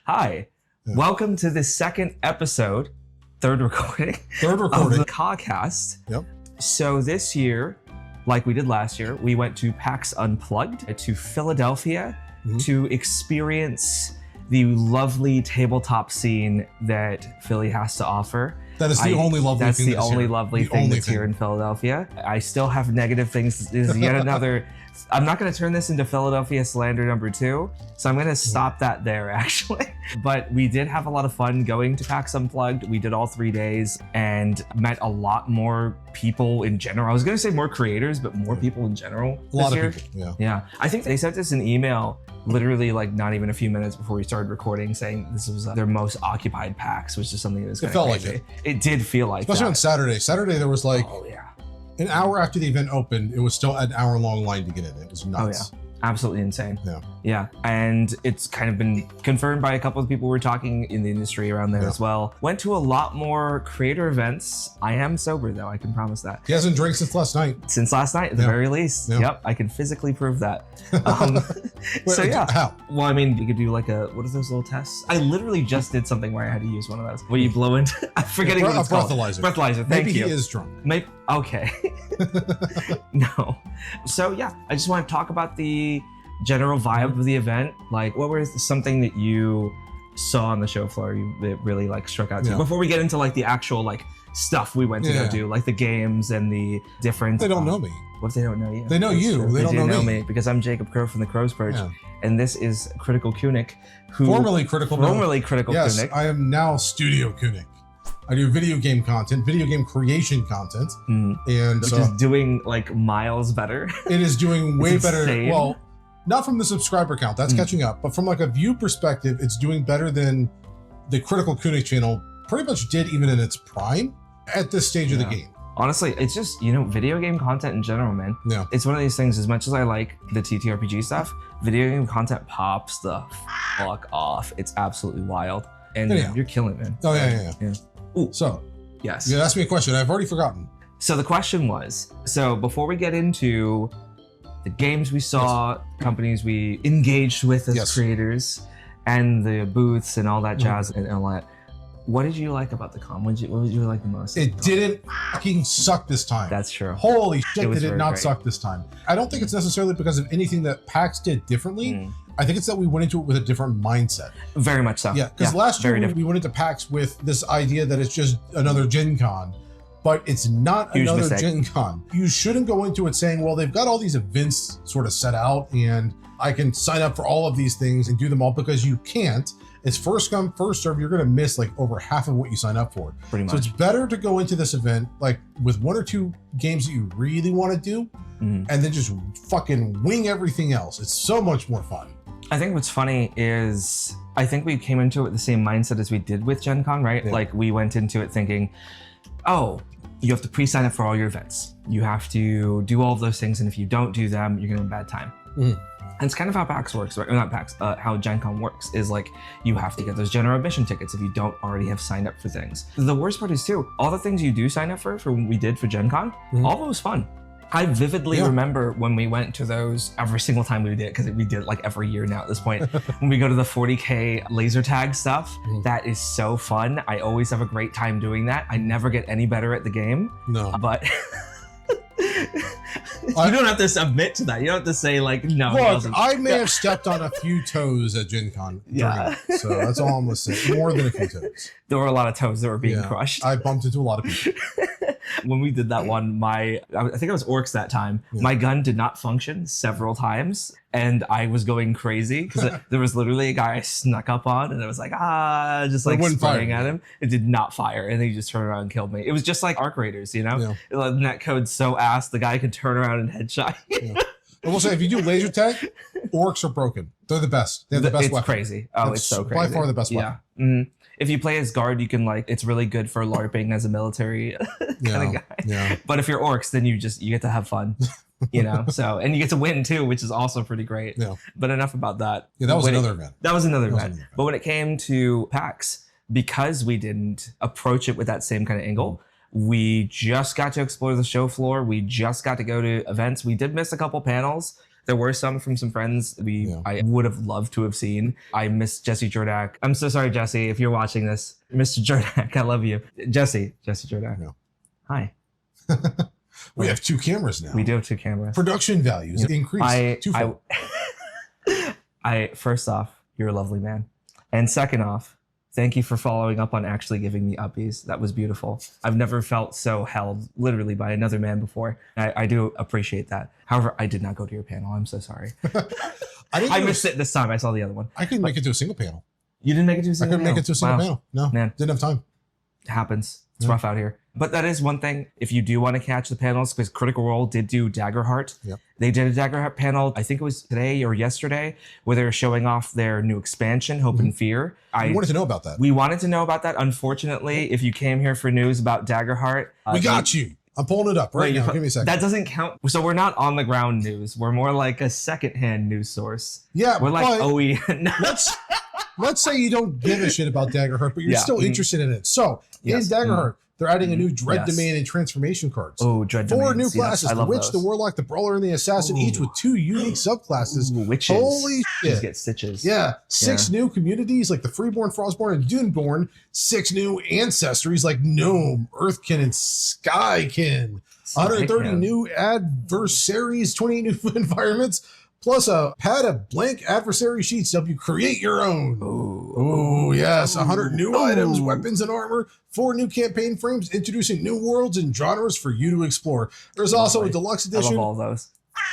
Hi, welcome to the second episode, third recording of the Cawcast. Yep. So this year, like we did last year, we went to PAX Unplugged to Philadelphia to experience the lovely tabletop scene that Philly has to offer. That is the only lovely That's thing the only lovely thing that's here in Philadelphia. I still have negative things. This is yet another. I'm not going to turn this into Philadelphia slander number 2, so I'm going to stop that there, actually. But we did have a lot of fun going to PAX Unplugged. We did all 3 days and met a lot more people in general. I was going to say more creators, but more people in general. A lot of people, Yeah. I think they sent us an email literally like not even a few minutes before we started recording saying this was their most occupied PAX, which is something that was kind of crazy. Like it did feel like especially on Saturday. Saturday there was like an hour after the event opened, it was still an hour-long line to get in. It was nuts. Oh, yeah. Absolutely insane. Yeah. And it's kind of been confirmed by a couple of people who were talking in the industry around there as well. Went to a lot more creator events. I am sober though, I can promise that. He hasn't drank since last night. Since last night, at the very least. Yep, I can physically prove that. So yeah. How? Well, I mean, you could do like what are those little tests? I literally just did something where I had to use one of those. Where you blow into, I'm forgetting what it's called. Breathalyzer. Breathalyzer, thank Maybe you. Maybe he is drunk. Maybe, okay. No. So yeah, I just want to talk about the general vibe of the event. Like, what was something that you saw on the show floor that really like struck out to you? Before we get into like the actual like stuff we went to go do, like the games and the different. They don't know me. What if they don't know you? They know you. They don't know me because I'm Jacob Crowe from the Crow's Perch, and this is Critical Kunik, who formerly Critical Kunik. Yes, I am now Studio Kunik. I do video game content, video game creation content, and which is doing like miles better. It is doing way better. Insane. Well, not from the subscriber count, that's catching up, but from like a view perspective, it's doing better than the Critical Kunik channel pretty much did even in its prime at this stage of the game. Honestly, it's just, video game content in general, man. Yeah. It's one of these things, as much as I like the TTRPG stuff, video game content pops the fuck off. It's absolutely wild. And you're killing it, man. Oh, yeah. Ooh. So, yes. You asked me a question. I've already forgotten. So the question was, before we get into the games we saw, companies we engaged with as creators, and the booths and all that jazz and all that, what did you like about the con? What did you like the most? It didn't fucking suck this time. That's true. Holy shit, did it not suck this time. I don't think it's necessarily because of anything that PAX did differently. I think it's that we went into it with a different mindset. Very much so. Yeah, because last year we went into PAX with this idea that it's just another Gen Con, but it's not another Gen Con. You shouldn't go into it saying, well, they've got all these events sort of set out and I can sign up for all of these things and do them all, because you can't. It's first come, first serve. You're going to miss like over half of what you sign up for. Pretty much. So it's better to go into this event like with 1 or 2 games that you really want to do, and then just fucking wing everything else. It's so much more fun. I think what's funny is I think we came into it with the same mindset as we did with Gen Con, right? Like we went into it thinking, oh, you have to pre-sign up for all your events. You have to do all of those things, and if you don't do them, you're gonna have a bad time. And it's kind of how PAX works, right? Or not PAX, how Gen Con works is like you have to get those general admission tickets if you don't already have signed up for things. The worst part is too, all the things you do sign up for what we did for Gen Con, all of it was fun. I vividly remember when we went to those every single time we did it, because we did it like every year now at this point. When we go to the 40K laser tag stuff, that is so fun. I always have a great time doing that. I never get any better at the game. No. But you don't have to submit to that. You don't have to say like, no. Look, I may have stepped on a few toes at Gen Con. So that's all I'm gonna say. More than a few toes. There were a lot of toes that were being crushed. I bumped into a lot of people. When we did that one, I think I was Orcs that time. My gun did not function several times, and I was going crazy because there was literally a guy I snuck up on, and I was like, just like spraying at him. It did not fire, and then he just turned around and killed me. It was just like Arc Raiders, The netcode's so ass, the guy could turn around and headshot. I will say, if you do laser tag, Orcs are broken. They're the best. They have the best weapon. It's crazy. It's so crazy. By far the best weapon. Yeah. If you play as guard, you can it's really good for LARPing as a military kind of guy. Yeah. But if you're orcs, then you get to have fun, so, and you get to win too, which is also pretty great. Yeah. But enough about that. Yeah, that was another event. That was another event. But when it came to PAX, because we didn't approach it with that same kind of angle, we just got to explore the show floor. We just got to go to events. We did miss a couple panels. There were some from some friends I would have loved to have seen. I miss Jesse Jordak. I'm so sorry, Jesse, if you're watching this. Mr. Jordak, I love you. Jesse Jordak. No. Hi. We have 2 cameras now. We do have 2 cameras. Production values increased twofold. First off, you're a lovely man. And second off, thank you for following up on actually giving me uppies. That was beautiful. I've never felt so held literally by another man before. I do appreciate that. However, I did not go to your panel. I'm so sorry. I missed it this time. I saw the other one. I couldn't make it to a single panel. You didn't make it to a single panel? I couldn't make it to a single panel. No, man. Didn't have time. It happens. It's rough out here. But that is one thing. If you do want to catch the panels, because Critical Role did do Daggerheart. Yep. They did a Daggerheart panel, I think it was today or yesterday, where they were showing off their new expansion, Hope and Fear. We wanted to know about that. We wanted to know about that. Unfortunately, if you came here for news about Daggerheart. We got you. I'm pulling it up right now. Give me a second. That doesn't count. So we're not on the ground news. We're more like a secondhand news source. Yeah, we're like OE. Let's say you don't give a shit about Daggerheart, but you're still interested in it. So in Daggerheart, they're adding a new Dread Domain and Transformation cards. Oh, Dread Domain. 4 new classes: the Witch, the Warlock, the Brawler, and the Assassin, each with 2 unique subclasses. Witches. Holy shit! Just get stitches. Yeah, 6 new communities like the Freeborn, Frostborn, and Duneborn. 6 new ancestries like Gnome, Earthkin, and Skykin. 130 new adversaries, 28 new environments, plus a pad of blank adversary sheets to help you create your own. Oh, yes. 100 new items, weapons, and armor. 4 new campaign frames, introducing new worlds and genres for you to explore. There's also a deluxe edition. I love all those.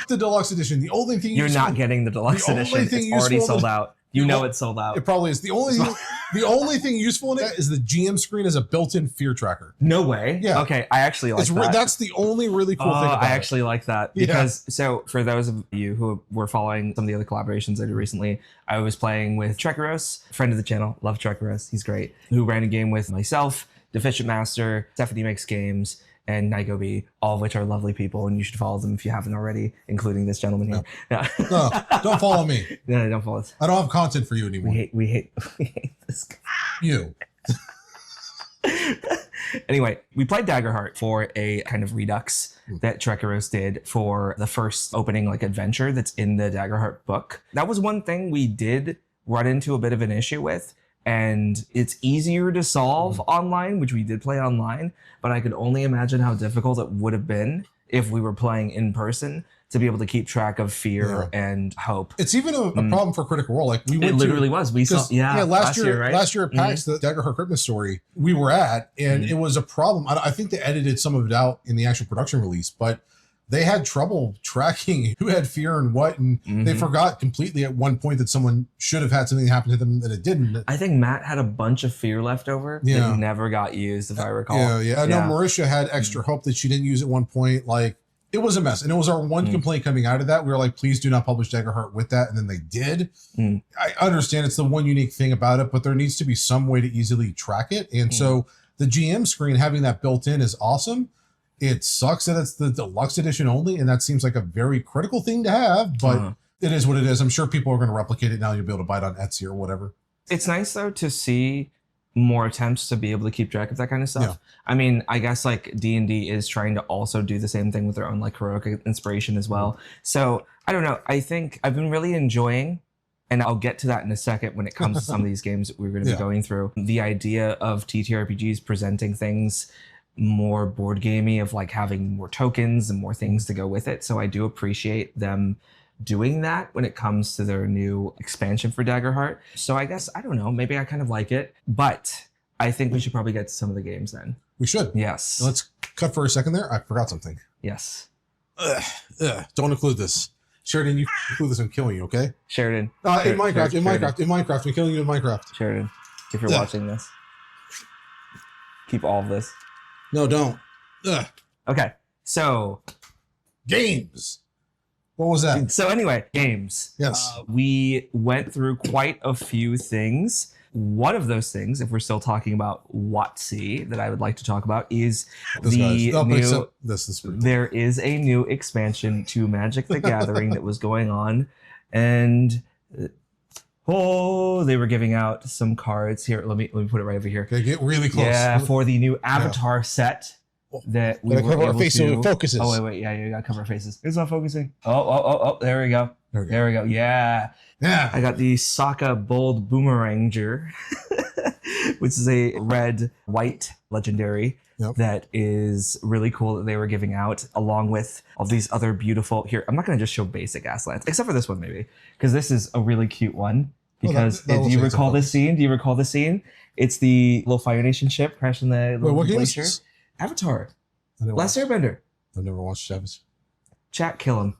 The deluxe edition. The only thing you're not getting the deluxe edition. It's already sold out. You know it's sold out. It probably is. The only thing useful in it is the GM screen as a built-in fear tracker. No way. Yeah. Okay, I actually like that. That's the only really cool thing about it. I actually like that because so for those of you who were following some of the other collaborations I did recently, I was playing with Trekeros, friend of the channel, love Trekeros, he's great, who ran a game with myself, Deficient Master, Stephanie Makes Games, and Nygobi, all of which are lovely people, and you should follow them if you haven't already, including this gentleman here. No, don't follow me. No, don't follow us. I don't have content for you anymore. We hate this guy. You. Anyway, we played Daggerheart for a kind of redux that Trekeros did for the first opening adventure that's in the Daggerheart book. That was one thing we did run into a bit of an issue with. And it's easier to solve online, which we did play online, but I could only imagine how difficult it would have been if we were playing in person to be able to keep track of fear and hope. It's even a problem for Critical Role. Like we went it literally was. We saw last year, right? Last year at PAX, the Daggerheart Christmas story we were at, and it was a problem. I think they edited some of it out in the actual production release, but they had trouble tracking who had fear and what, and they forgot completely at one point that someone should have had something happen to them that it didn't. I think Matt had a bunch of fear left over that never got used, if I recall. I know Marisha had extra hope that she didn't use at one point. Like, it was a mess. And it was our one complaint coming out of that. We were like, please do not publish Daggerheart with that. And then they did. I understand it's the one unique thing about it, but there needs to be some way to easily track it. And so the GM screen, having that built in is awesome. It sucks that it's the deluxe edition only, and that seems like a very critical thing to have, but it is what it is. I'm sure people are going to replicate it now. You'll be able to buy it on Etsy or whatever. It's nice, though, to see more attempts to be able to keep track of that kind of stuff. Yeah. I mean, I guess D&D is trying to also do the same thing with their own heroic inspiration as well. So I don't know. I think I've been really enjoying, and I'll get to that in a second when it comes to some of these games that we're going to be going through, the idea of TTRPGs presenting things more board gamey, of having more tokens and more things to go with it. So I do appreciate them doing that when it comes to their new expansion for Daggerheart. So I guess, I don't know, maybe I kind of like it, but I think we should probably get to some of the games then. We should. Yes. Let's cut for a second there. I forgot something. Yes. Don't include this. Sheridan, you include this, I'm killing you, okay? Sheridan. In Minecraft. I'm killing you in Minecraft. Sheridan, if you're watching this, keep all of this. No, don't. Okay, so games. What was that? So anyway, games. Yes. We went through quite a few things. One of those things, if we're still talking about WotC, that I would like to talk about is there is a new expansion to Magic the Gathering that was going on, and they were giving out some cards here. Let me put it right over here. Okay, get really close. Yeah, for the new Avatar set that we gotta were cover our able faces so to... it focuses. Oh, wait. Yeah, you gotta cover our faces. It's not focusing. Oh, there we go. There we go. Yeah. I got the Sokka Bold Boomeranger, which is a red-white legendary that is really cool that they were giving out, along with all these other beautiful... Here, I'm not going to just show basic ass lands, except for this one maybe, because this is a really cute one. Because do you recall this scene? Do you recall the scene? It's the little Fire Nation ship crashing the little glacier. Avatar. Last Airbender. I've never watched Avatar. Chat, kill him.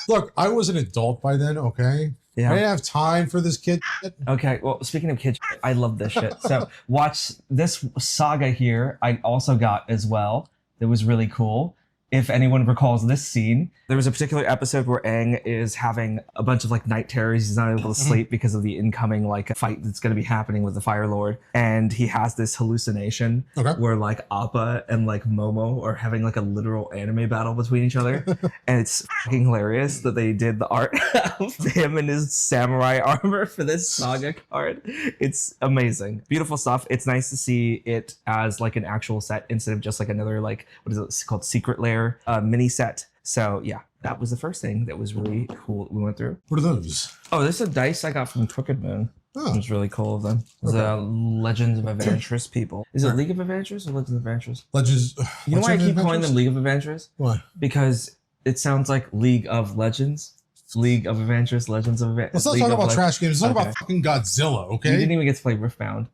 Look, I was an adult by then, okay? Yeah. I didn't have time for this kid shit. Okay, well, speaking of kid shit, I love this shit. So watch this saga here. I also got as well. That was really cool. If anyone recalls this scene, there was a particular episode where Aang is having a bunch of like night terrors. He's not able to sleep because of the incoming like fight that's going to be happening with the Fire Lord. And he has this hallucination where like Appa and like Momo are having like a literal anime battle between each other. And it's fucking hilarious that they did the art of him in his samurai armor for this saga card. It's amazing. Beautiful stuff. It's nice to see it as like an actual set instead of just like another like, what is it called? Secret Lair mini set. So yeah, that was the first thing that was really cool that we went through. What are those? Oh, this is a dice I got from Crooked Moon. Oh. It was really cool of them. It's Legends of Avantris people. Is it League of Avantris or Legends of Avantris? Legends. You know why I keep calling them League of Avantris? Why? Because it sounds like League of Legends. League of Avantris, Legends of Avantris. Let's not talk about trash games. Let's talk about fucking Godzilla, okay? You didn't even get to play Riftbound.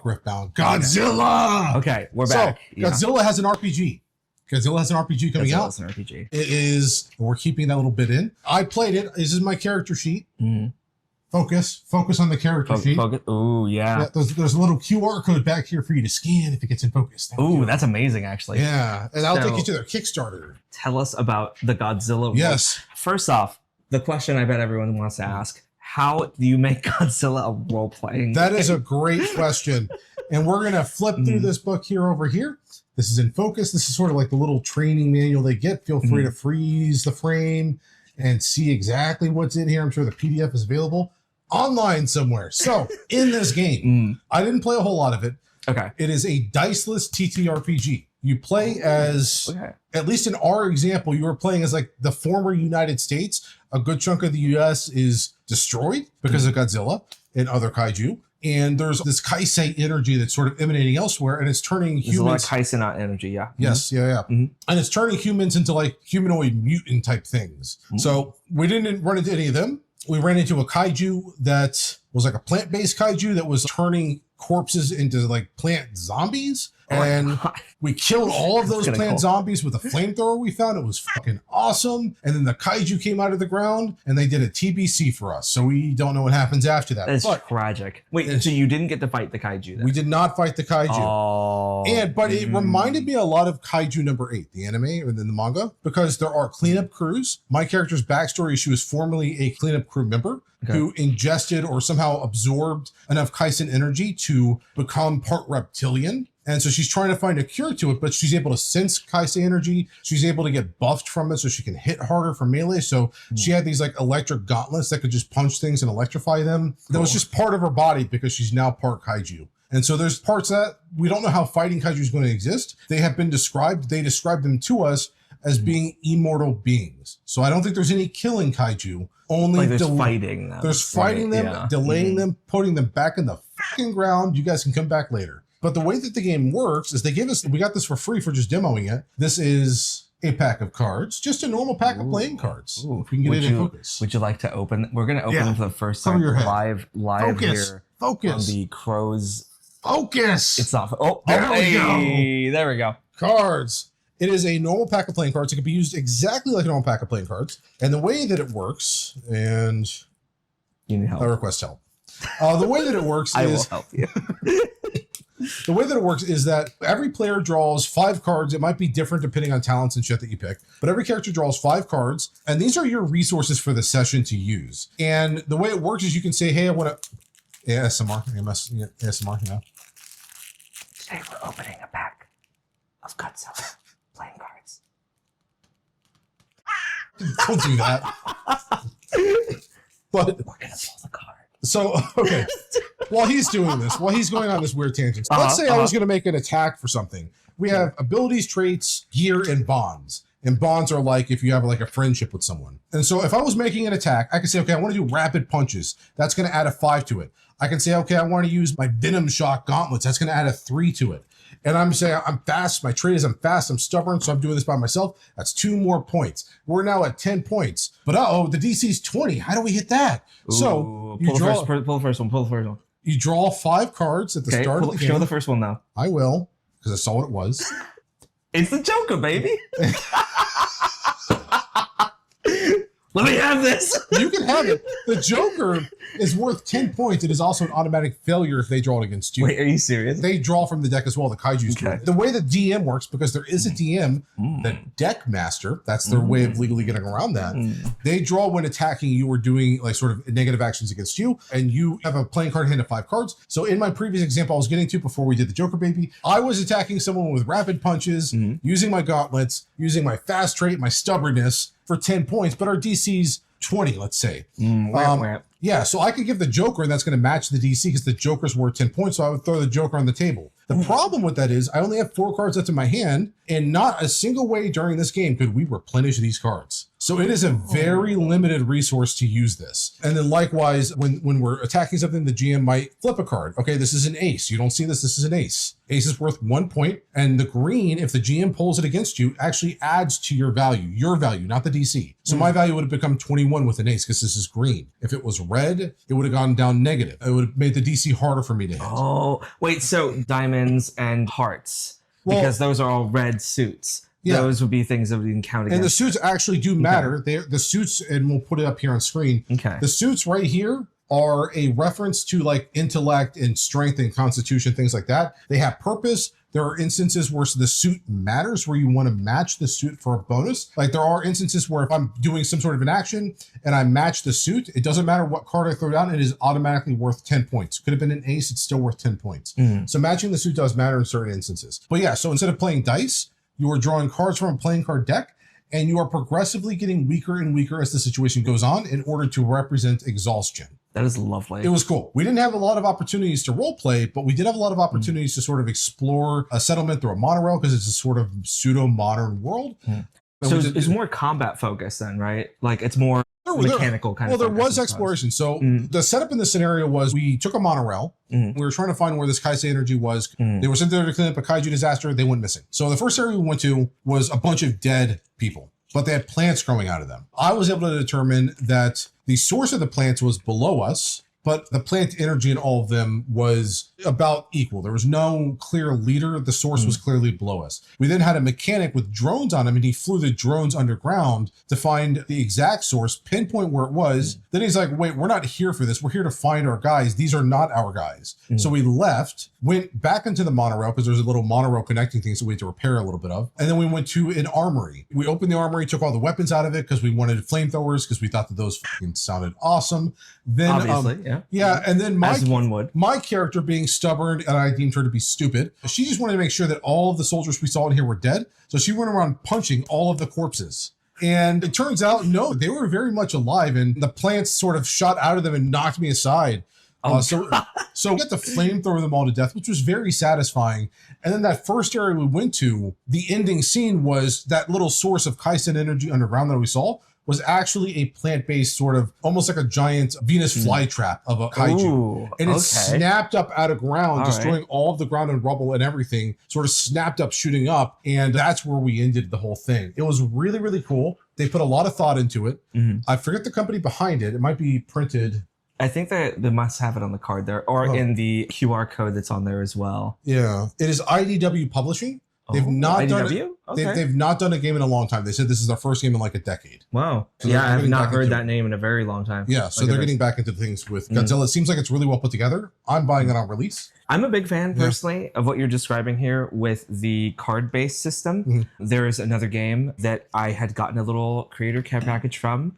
Riftbound. Godzilla! Okay, we're back. So, Godzilla has an RPG. Godzilla has an RPG coming out. Godzilla's an RPG. It is, we're keeping that little bit in. I played it. This is my character sheet. Mm-hmm. Focus on the character sheet. Ooh, yeah. There's a little QR code back here for you to scan if it gets in focus. Ooh, that's amazing, actually. Yeah, and I'll take you to their Kickstarter. Tell us about the Godzilla. Yes. First off, the question I bet everyone wants to ask, how do you make Godzilla a role-playing? That is a great question. And we're going to flip through this book here over here. This is in focus. This is sort of like the little training manual they get. Feel free to freeze the frame and see exactly what's in here. I'm sure the PDF is available online somewhere. So in this game, I didn't play a whole lot of it. Okay. It is a diceless TTRPG. You play as, at least in our example, you were playing as like the former United States. A good chunk of the US is destroyed because of Godzilla and other kaiju. And there's this kaisei energy that's sort of emanating elsewhere, and it's turning humans... There's a lot of kaisei energy, yeah. Yes, And it's turning humans into like humanoid mutant type things. So we didn't run into any of them. We ran into a kaiju that was like a plant-based kaiju that was turning corpses into like plant zombies. And we killed all of those plant zombies with a flamethrower we found. It was fucking awesome. And then the kaiju came out of the ground and they did a TBC for us. So we don't know what happens after that. That's tragic. Wait, so you didn't get to fight the kaiju then? We did not fight the kaiju. Oh. But it reminded me a lot of Kaiju number 8, the anime or the manga, because there are cleanup crews. My character's backstory, she was formerly a cleanup crew member who ingested or somehow absorbed enough kaisen energy to become part reptilian. And so she's trying to find a cure to it, but she's able to sense kaisei energy. She's able to get buffed from it so she can hit harder for melee. So she had these like electric gauntlets that could just punch things and electrify them. That was just part of her body because she's now part kaiju. And so there's parts that we don't know how fighting kaiju is going to exist. They have been described. They describe them to us as being immortal beings. So I don't think there's any killing kaiju. Only like there's fighting them. There's fighting them, delaying them, putting them back in the fucking ground. You guys can come back later. But the way that the game works is we got this for free for just demoing it. This is a pack of cards, just a normal pack of playing cards. If we can get it in focus. Would you like to open? We're going to open them for the first time live here on the Crowe's. Focus. It's off. Oh, there we go. There we go. Cards. It is a normal pack of playing cards. It can be used exactly like a normal pack of playing cards. And the way that it works, and you need help. I request help. The way that it works I will help you. The way that it works is that every player draws 5 cards. It might be different depending on talents and shit that you pick, but every character draws 5 cards, and these are your resources for the session to use. And the way it works is you can say, hey, I want to... ASMR. ASMR, yeah. Today we're opening a pack of Godzilla playing cards. Don't do that. But we're going to pull the card. So, okay. while he's doing this, while he's going on this weird tangent, let's say I was going to make an attack for something. We have abilities, traits, gear, and bonds. And bonds are like if you have like a friendship with someone. And so if I was making an attack, I could say, okay, I want to do rapid punches. That's going to add a 5 to it. I can say, okay, I want to use my venom shock gauntlets. That's going to add a 3 to it. And I'm saying I'm fast. My trait is I'm fast. I'm stubborn. So I'm doing this by myself. That's 2 more points. We're now at 10 points. But the DC's 20. How do we hit that? Ooh, so pull the first one. You draw 5 cards at the start of the game. Show the first one now. I will, because I saw what it was. It's the Joker, baby. Let me have this. You can have it. The Joker is worth 10 points. It is also an automatic failure if they draw it against you. Wait, are you serious? They draw from the deck as well, the Kaiju's do it. The way the DM works, because there is a DM, the deck master, that's their way of legally getting around that. They draw when attacking you or doing like sort of negative actions against you, and you have a playing card hand of 5 cards. So in my previous example I was getting to before we did the Joker baby, I was attacking someone with rapid punches, using my gauntlets, using my fast trait, my stubbornness, for 10 points, but our DC's 20, let's say. Yeah, so I could give the Joker, and that's going to match the DC because the Joker's worth 10 points, so I would throw the Joker on the table. The problem with that is I only have 4 cards left in my hand, and not a single way during this game could we replenish these cards. So it is a very limited resource to use this. And then likewise, when we're attacking something, the GM might flip a card. Okay, this is an ace. You don't see this. This is an ace. Ace is worth 1 point. And the green, if the GM pulls it against you, actually adds to your value, not the DC. So my value would have become 21 with an ace because this is green. If it was red, it would have gone down negative. It would have made the DC harder for me to hit. Oh, wait, so diamonds and hearts, because those are all red suits. Yeah. Those would be things that we can count against. And the suits actually do matter. The suits, and we'll put it up here on screen. Okay. The suits right here are a reference to like intellect and strength and constitution, things like that. They have purpose. There are instances where the suit matters, where you want to match the suit for a bonus. Like there are instances where if I'm doing some sort of an action and I match the suit, it doesn't matter what card I throw down, it is automatically worth 10 points. Could have been an ace, it's still worth 10 points. So matching the suit does matter in certain instances. But yeah, so instead of playing dice, you are drawing cards from a playing card deck, and you are progressively getting weaker and weaker as the situation goes on in order to represent exhaustion. That is lovely. It was cool. We didn't have a lot of opportunities to role play, but we did have a lot of opportunities to sort of explore a settlement through a monorail because it's a sort of pseudo-modern world. So it's more combat focused then, right? Like it's more mechanical kind of. Well, there was exploration. So the setup in the scenario was we took a monorail. We were trying to find where this Kaisei energy was. They were sent there to clean up a kaiju disaster. They went missing. So the first area we went to was a bunch of dead people, but they had plants growing out of them. I was able to determine that the source of the plants was below us, but the plant energy in all of them was about equal. There was no clear leader. The source was clearly below us. We then had a mechanic with drones on him, and he flew the drones underground to find the exact source, pinpoint where it was. Then he's like, wait, we're not here for this. We're here to find our guys. These are not our guys. So we left, went back into the monorail because there's a little monorail connecting things that we had to repair a little bit of. And then we went to an armory. We opened the armory, took all the weapons out of it because we wanted flamethrowers because we thought that those fucking sounded awesome. Then, obviously, yeah, and then as one would. My character being stubborn, and I deemed her to be stupid, she just wanted to make sure that all of the soldiers we saw in here were dead. So she went around punching all of the corpses. And it turns out, no, they were very much alive, and the plants sort of shot out of them and knocked me aside. So we got to flamethrower them all to death, which was very satisfying. And then that first area we went to, the ending scene was that little source of Kaisen energy underground that we saw was actually a plant-based sort of almost like a giant Venus flytrap of a kaiju. Ooh, and it snapped up out of ground, destroying all of the ground and rubble and everything, sort of snapped up, shooting up. And that's where we ended the whole thing. It was really, really cool. They put a lot of thought into it. I forget the company behind it. It might be printed. I think that they must have it on the card there or in the QR code that's on there as well. Yeah. It is IDW Publishing. They've not done it. Okay. They've not done a game in a long time. They said this is their first game in like a decade. Wow. So yeah, I have not heard that name in a very long time. Yeah, so they're getting back into things with Godzilla. It seems like it's really well put together. I'm buying it on release. I'm a big fan, personally, of what you're describing here with the card-based system. There is another game that I had gotten a little creator care package from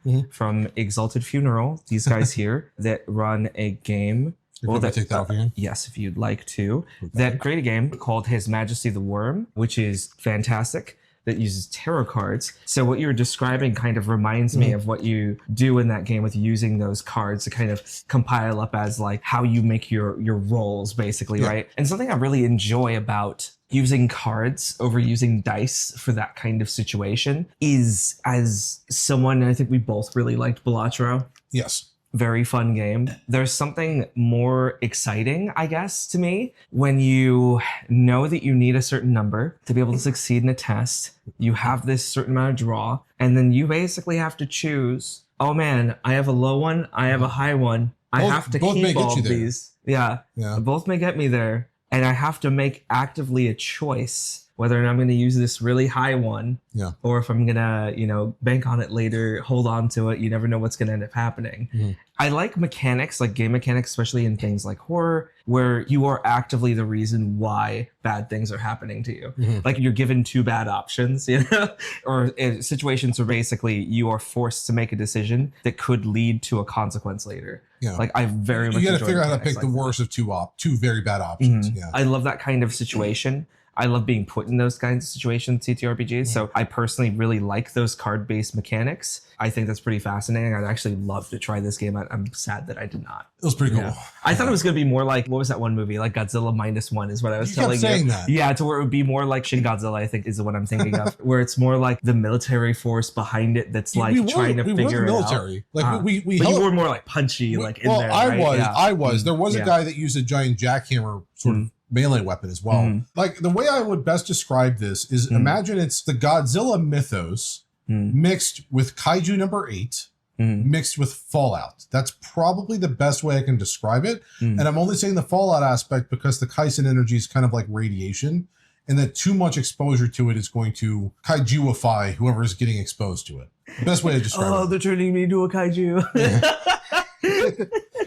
Exalted Funeral, these guys here, that run a game. Take that off again? Yes, if you'd like to. That create a game called His Majesty the Worm, which is fantastic. that uses tarot cards. So what you're describing kind of reminds me of what you do in that game with using those cards to kind of compile up as like how you make your rolls, basically, right? And something I really enjoy about using cards over using dice for that kind of situation is, as someone, I think we both really liked Balatro. Yes. Very fun game. There's something more exciting, I guess, to me, when you know that you need a certain number to be able to succeed in a test. You have this certain amount of draw, and then you basically have to choose, oh man, I have a low one, I have a high one. I have to keep all of these. Yeah. Both may get me there. And I have to make actively a choice whether or not I'm going to use this really high one, or if I'm going to, bank on it later, hold on to it. You never know what's going to end up happening. I like mechanics, like game mechanics, especially in things like horror, where you are actively the reason why bad things are happening to you. Like you're given two bad options, or situations where basically you are forced to make a decision that could lead to a consequence later. Like I very much. You got to figure out how to pick the worst of two very bad options. I love that kind of situation. I love being put in those kinds of situations, TTRPGs. So I personally really like those card-based mechanics. I think that's pretty fascinating. I'd actually love to try this game. I'm sad that I did not. It was pretty cool. I thought it was going to be more like, what was that one movie? Like Godzilla -1 is what I was telling you. You kept saying that. Yeah, to where it would be more like Shin Godzilla, I think is the one I'm thinking of. Where it's more like the military force behind it that's like trying to figure it out. Like we but you were more like punchy, like in there, right? I was. There was a guy that used a giant jackhammer sort of melee weapon as well. Like the way I would best describe this is imagine it's the Godzilla mythos mixed with Kaiju number 8 mixed with Fallout. That's probably the best way I can describe it. And I'm only saying the Fallout aspect because the Kaisen energy is kind of like radiation, and that too much exposure to it is going to Kaijuify whoever is getting exposed to it. Best way to describe it. Oh, they're turning me into a kaiju.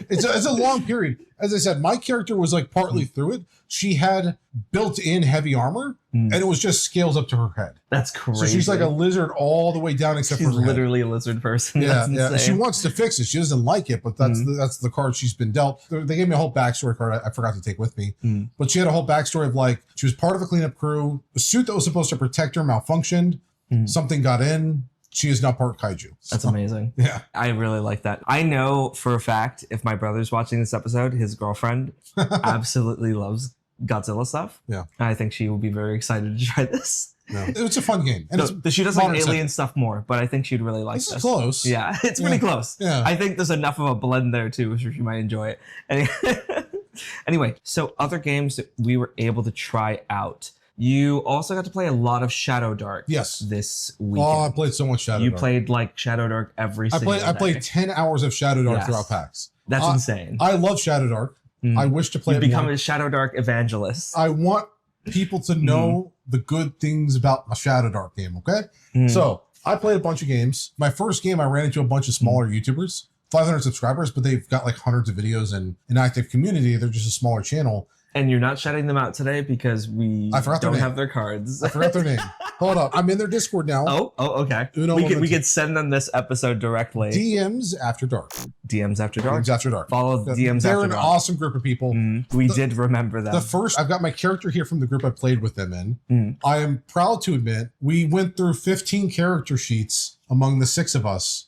It's a long period. As I said, my character was like partly through it. She had built-in heavy armor, and it was just scales up to her head. That's crazy. So she's like a lizard all the way down except for her literally head. a lizard person. Yeah. She wants to fix it. She doesn't like it, but that's the card she's been dealt. They gave me a whole backstory card I forgot to take with me. But she had a whole backstory of like, she was part of a cleanup crew. The suit that was supposed to protect her malfunctioned. Something got in. She is now part kaiju. That's amazing. Yeah. I really like that. I know for a fact, if my brother's watching this episode, his girlfriend absolutely loves Godzilla stuff. Yeah. And I think she will be very excited to try this. Yeah. It's a fun game. And she does like alien stuff more, but I think she'd really like this. It's close. Yeah, it's pretty close. Yeah. I think there's enough of a blend there too, so she might enjoy it. Anyway, so other games that we were able to try out. You also got to play a lot of Shadowdark. Yes. This weekend. Oh, I played so much Shadowdark. You played like Shadowdark every single day. I played 10 hours of Shadowdark throughout PAX. That's insane. I love Shadowdark. I wish to play it more. Become a Shadowdark evangelist. I want people to know the good things about a Shadowdark game, okay? So I played a bunch of games. My first game, I ran into a bunch of smaller YouTubers, 500 subscribers, but they've got like hundreds of videos and an active community. They're just a smaller channel. And you're not shouting them out today because we don't have their cards. I forgot their name. Hold up. I'm in their Discord now. Oh, okay. We could send them this episode directly. DMs After Dark. DMs After Dark? DMs After Dark. Follow DMs After Dark. They're an awesome group of people. We did remember them. I've got my character here from the group I played with them in. I am proud to admit we went through 15 character sheets among the 6 of us.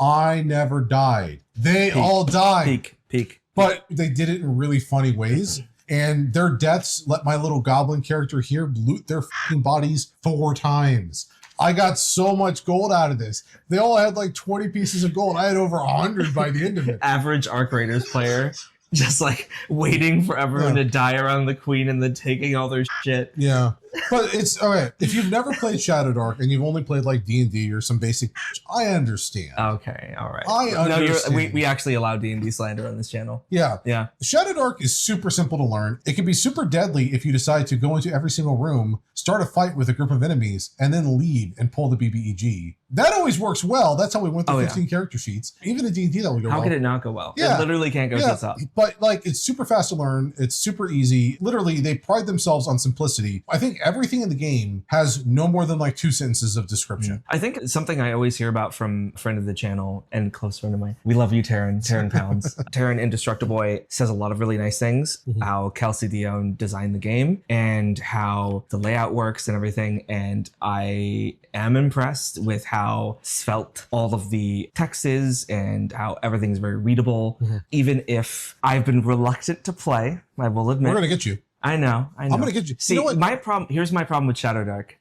I never died. They all died. Peak. But they did it in really funny ways. And their deaths let my little goblin character here loot their fucking bodies 4 times. I got so much gold out of this. They all had like 20 pieces of gold. I had over 100 by the end of it. Average Arc Raiders player. Just like waiting for everyone to die around the queen and then taking all their shit. Yeah. But it's all right. If you've never played Shadowdark and you've only played like D&D or some basic, I understand. Okay, all right. I understand. We actually allow D&D slander on this channel. Yeah. Shadowdark is super simple to learn. It can be super deadly if you decide to go into every single room, start a fight with a group of enemies, and then leave and pull the BBEG. That always works well. That's how we went through 15 character sheets. Even in D&D, that would go well. How could it not go well? Yeah. It literally can't go tits up. But like, it's super fast to learn. It's super easy. Literally, they pride themselves on simplicity. I think think everything in the game has no more than like 2 sentences of description. I think something I always hear about from a friend of the channel and close friend of mine. We love you, Taryn Pounds. Taryn Indestructible Boy says a lot of really nice things. How Kelsey Dion designed the game and how the layout works and everything. And I am impressed with how svelte all of the text is and how everything's very readable. Even if I've been reluctant to play, I will admit. We're going to get you. I know. I'm going to get you. See, you know my problem, here's my problem with Shadowdark.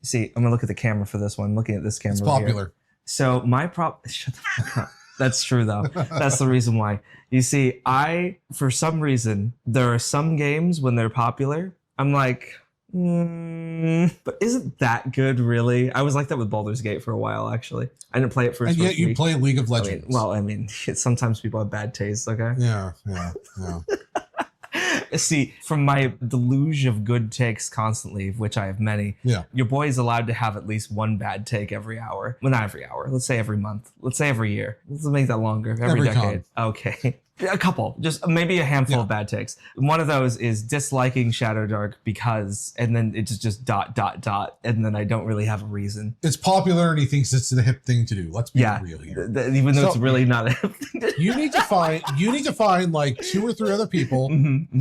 See, I'm going to look at the camera for this one. I'm looking at this camera. It's popular. Here. So my problem, shut the fuck up. That's true though. That's the reason why. You see, for some reason, there are some games when they're popular, I'm like, but isn't that good really? I was like that with Baldur's Gate for a while, actually. I didn't play it for its And yet first you week. play League of Legends. I mean, sometimes people have bad taste, okay? Yeah. See, from my deluge of good takes constantly, of which I have many, your boy is allowed to have at least one bad take every hour. Well, not every hour. Let's say every month. Let's say every year. Let's make that longer. Every decade. Okay. A couple, just maybe a handful of bad takes. One of those is disliking Shadowdark because, and then it's just ... and then I don't really have a reason. It's popular and he thinks it's the hip thing to do. Let's be real here. Even though it's really not a hip thing to do. You need to find like 2 or 3 other people.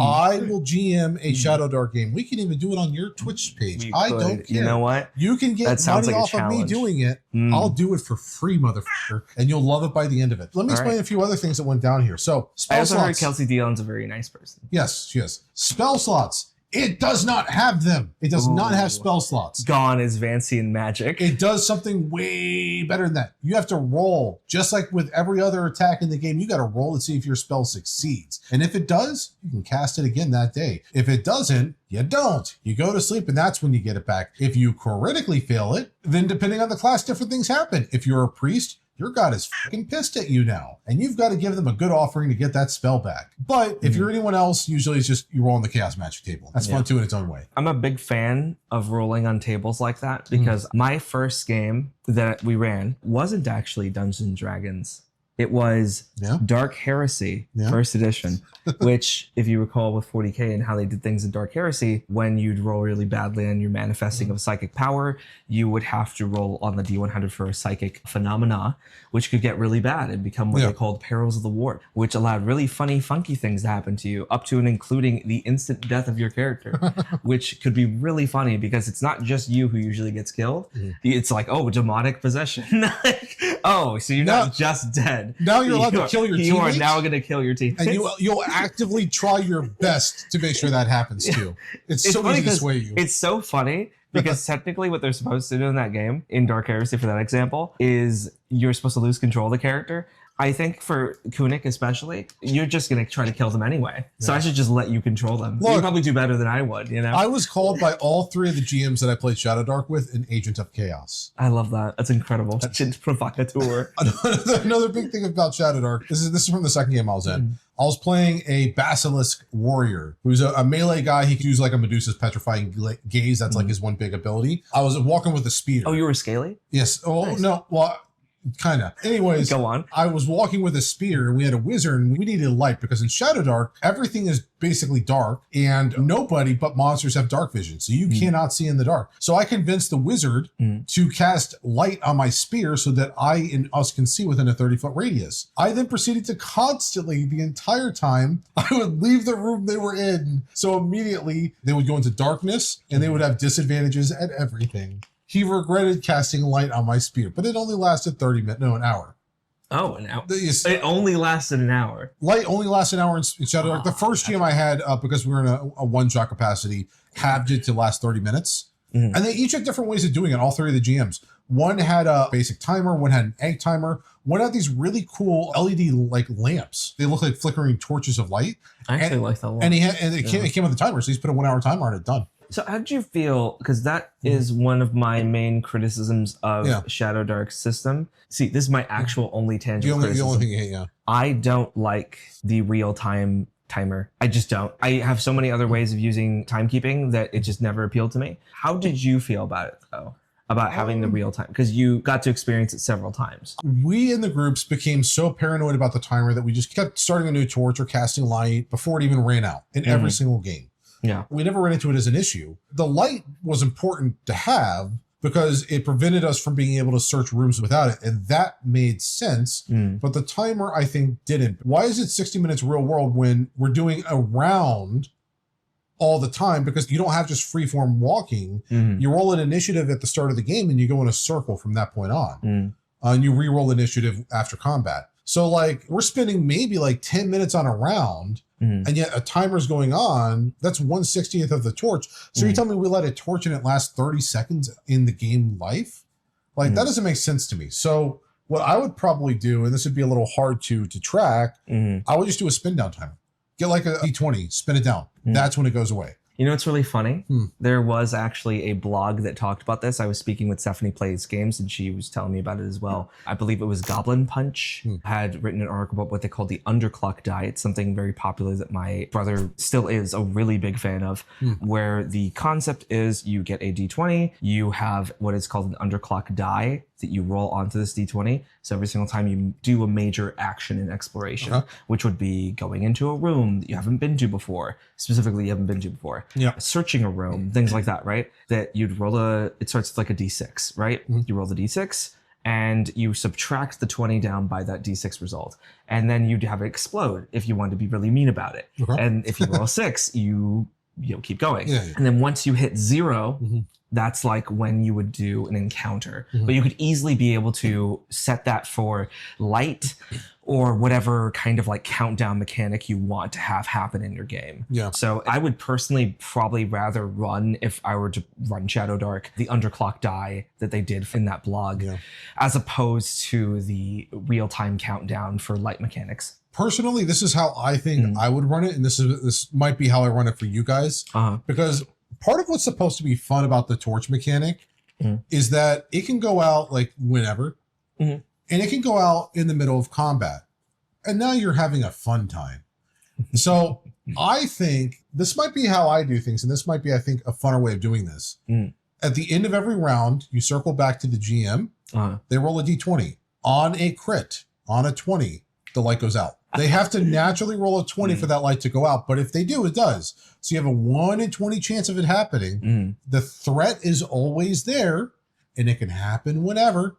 I will GM a Shadowdark game. We can even do it on your Twitch page. I don't care. You know what? You can get money off of me doing it. I'll do it for free, motherfucker, and you'll love it by the end of it. Let me explain a few other things that went down here. So I also heard Kelsey Dion's a very nice person. Yes, she is. Spell slots. It does not have them. It does not have spell slots. Gone is Vancian magic. It does something way better than that. You have to roll. Just like with every other attack in the game, you got to roll to see if your spell succeeds. And if it does, you can cast it again that day. If it doesn't, you don't. You go to sleep and that's when you get it back. If you critically fail it, then depending on the class, different things happen. If you're a priest, your god is fucking pissed at you now, and you've got to give them a good offering to get that spell back. But if you're anyone else, usually it's just you roll on the chaos magic table. That's fun too in its own way. I'm a big fan of rolling on tables like that because my first game that we ran wasn't actually Dungeons and Dragons. It was Dark Heresy, first edition, which, if you recall with 40K and how they did things in Dark Heresy, when you'd roll really badly on your manifesting of psychic power, you would have to roll on the D100 for a psychic phenomena, which could get really bad and become what they called Perils of the War, which allowed really funny, funky things to happen to you, up to and including the instant death of your character, which could be really funny because it's not just you who usually gets killed. It's like, oh, demonic possession. Like, oh, so you're not just dead. Now you're allowed to kill your teammates. You are now going to kill your teammates. And you'll actively try your best to make sure that happens too. It's so easy to sway you. It's so funny because technically what they're supposed to do in that game, in Dark Heresy for that example, is you're supposed to lose control of the character. I think for Kunik especially, you're just going to try to kill them anyway. So I should just let you control them. Look, you probably do better than I would, you know? I was called by all 3 of the GMs that I played Shadowdark with an Agent of Chaos. I love that. That's incredible. Agent Provocateur. Another big thing about Shadowdark, this is from the second game I was in. I was playing a Basilisk Warrior, who's a melee guy. He can use like a Medusa's Petrifying Gaze. That's like his one big ability. I was walking with a spear. Oh, you were scaly? Yes. Oh, nice. No. Well, kind of. Anyways, go on. I was walking with a spear and we had a wizard and we needed light because in Shadowdark, everything is basically dark and nobody but monsters have dark vision. So you cannot see in the dark. So I convinced the wizard to cast light on my spear so that I and us can see within a 30-foot radius. I then proceeded to constantly, the entire time, I would leave the room they were in. So immediately they would go into darkness and they would have disadvantages at everything. He regretted casting light on my spear, but it only lasted an hour. Oh, an hour. It only lasted an hour. Light only lasted an hour in Shadowdark. The first GM I had, because we were in a one-shot capacity, halved it to last 30 minutes. And they each had different ways of doing it, all 3 of the GMs. One had a basic timer, one had an egg timer, one had these really cool LED like lamps. They look like flickering torches of light. I actually like that one. And it came with a timer, so he's put a 1 hour timer on it, done. So how did you feel, because that is one of my main criticisms of Shadowdark's system. See, this is my actual only tangible criticism. The only thing you hate, I don't like the real-time timer. I just don't. I have so many other ways of using timekeeping that it just never appealed to me. How did you feel about it, though? About having the real time? Because you got to experience it several times. We in the groups became so paranoid about the timer that we just kept starting a new torch or casting light before it even ran out in every single game. Yeah. We never ran into it as an issue. The light was important to have because it prevented us from being able to search rooms without it. And that made sense. But the timer, I think, didn't. Why is it 60 minutes real world when we're doing a round all the time? Because you don't have just freeform walking. You roll an initiative at the start of the game and you go in a circle from that point on. And you re-roll initiative after combat. So like we're spending maybe like 10 minutes on a round and yet a timer's going on. That's 1/60th of the torch. So you're telling me we let a torch and it lasts 30 seconds in the game life? Like that doesn't make sense to me. So what I would probably do, and this would be a little hard to track, I would just do a spin down timer. Get like a D20, spin it down. That's when it goes away. You know what's really funny? There was actually a blog that talked about this. I was speaking with Stephanie Plays Games, and she was telling me about it as well. I believe it was Goblin Punch had written an article about what they called the Underclock die. It's something very popular that my brother still is a really big fan of, where the concept is you get a D20, you have what is called an Underclock die that you roll onto this D20. So every single time you do a major action in exploration, which would be going into a room that you haven't been to before, specifically you haven't been to before, searching a room, things like that, right? That you'd roll it starts like a D6, right? You roll the D6 and you subtract the 20 down by that D6 result. And then you'd have it explode if you wanted to be really mean about it. And if you roll a 6, you keep going. And then once you hit 0, that's like when you would do an encounter. But you could easily be able to set that for light or whatever kind of like countdown mechanic you want to have happen in your game. So I would personally probably rather run, if I were to run Shadowdark, the Underclock die that they did in that blog, as opposed to the real-time countdown for light mechanics. Personally, this is how I think I would run it. And this might be how I run it for you guys. Because part of what's supposed to be fun about the torch mechanic is that it can go out like whenever, and it can go out in the middle of combat. And now you're having a fun time. So I think this might be how I do things. And this might be, I think, a funner way of doing this. At the end of every round, you circle back to the GM. They roll a D20. On a crit, on a 20, the light goes out. They have to naturally roll a 20 for that light to go out. But if they do, it does. So you have a 1 in 20 chance of it happening. The threat is always there, and it can happen whenever.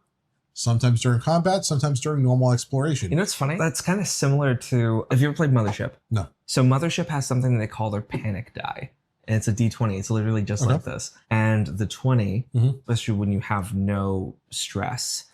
Sometimes during combat, sometimes during normal exploration. You know what's funny? That's kind of similar to, have you ever played Mothership? No. So Mothership has something that they call their panic die. And it's a D20. It's literally just like this. And the 20, especially when you have no stress,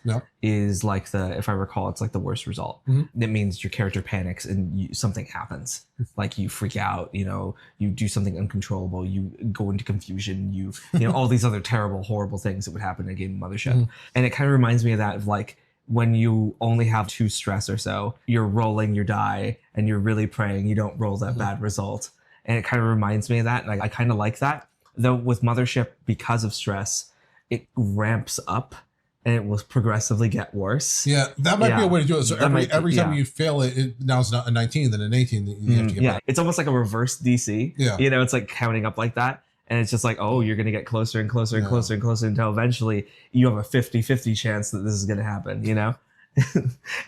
is like if I recall, it's like the worst result. That means your character panics and something happens. Like you freak out, you do something uncontrollable, you go into confusion, you know, all these other terrible, horrible things that would happen in a game of Mothership. And it kind of reminds me of that, of like, when you only have 2 stress or so, you're rolling your die and you're really praying you don't roll that bad result. And it kind of reminds me of that. And I kind of like that. Though with Mothership, because of stress, it ramps up and it will progressively get worse. Yeah, that might be a way to do it. So every time you fail it, now it's not a 19, then an 18. You have to get back. It's almost like a reverse DC. It's like counting up like that. And it's just like, oh, you're going to get closer and closer and closer and closer until eventually you have a 50-50 chance that this is going to happen,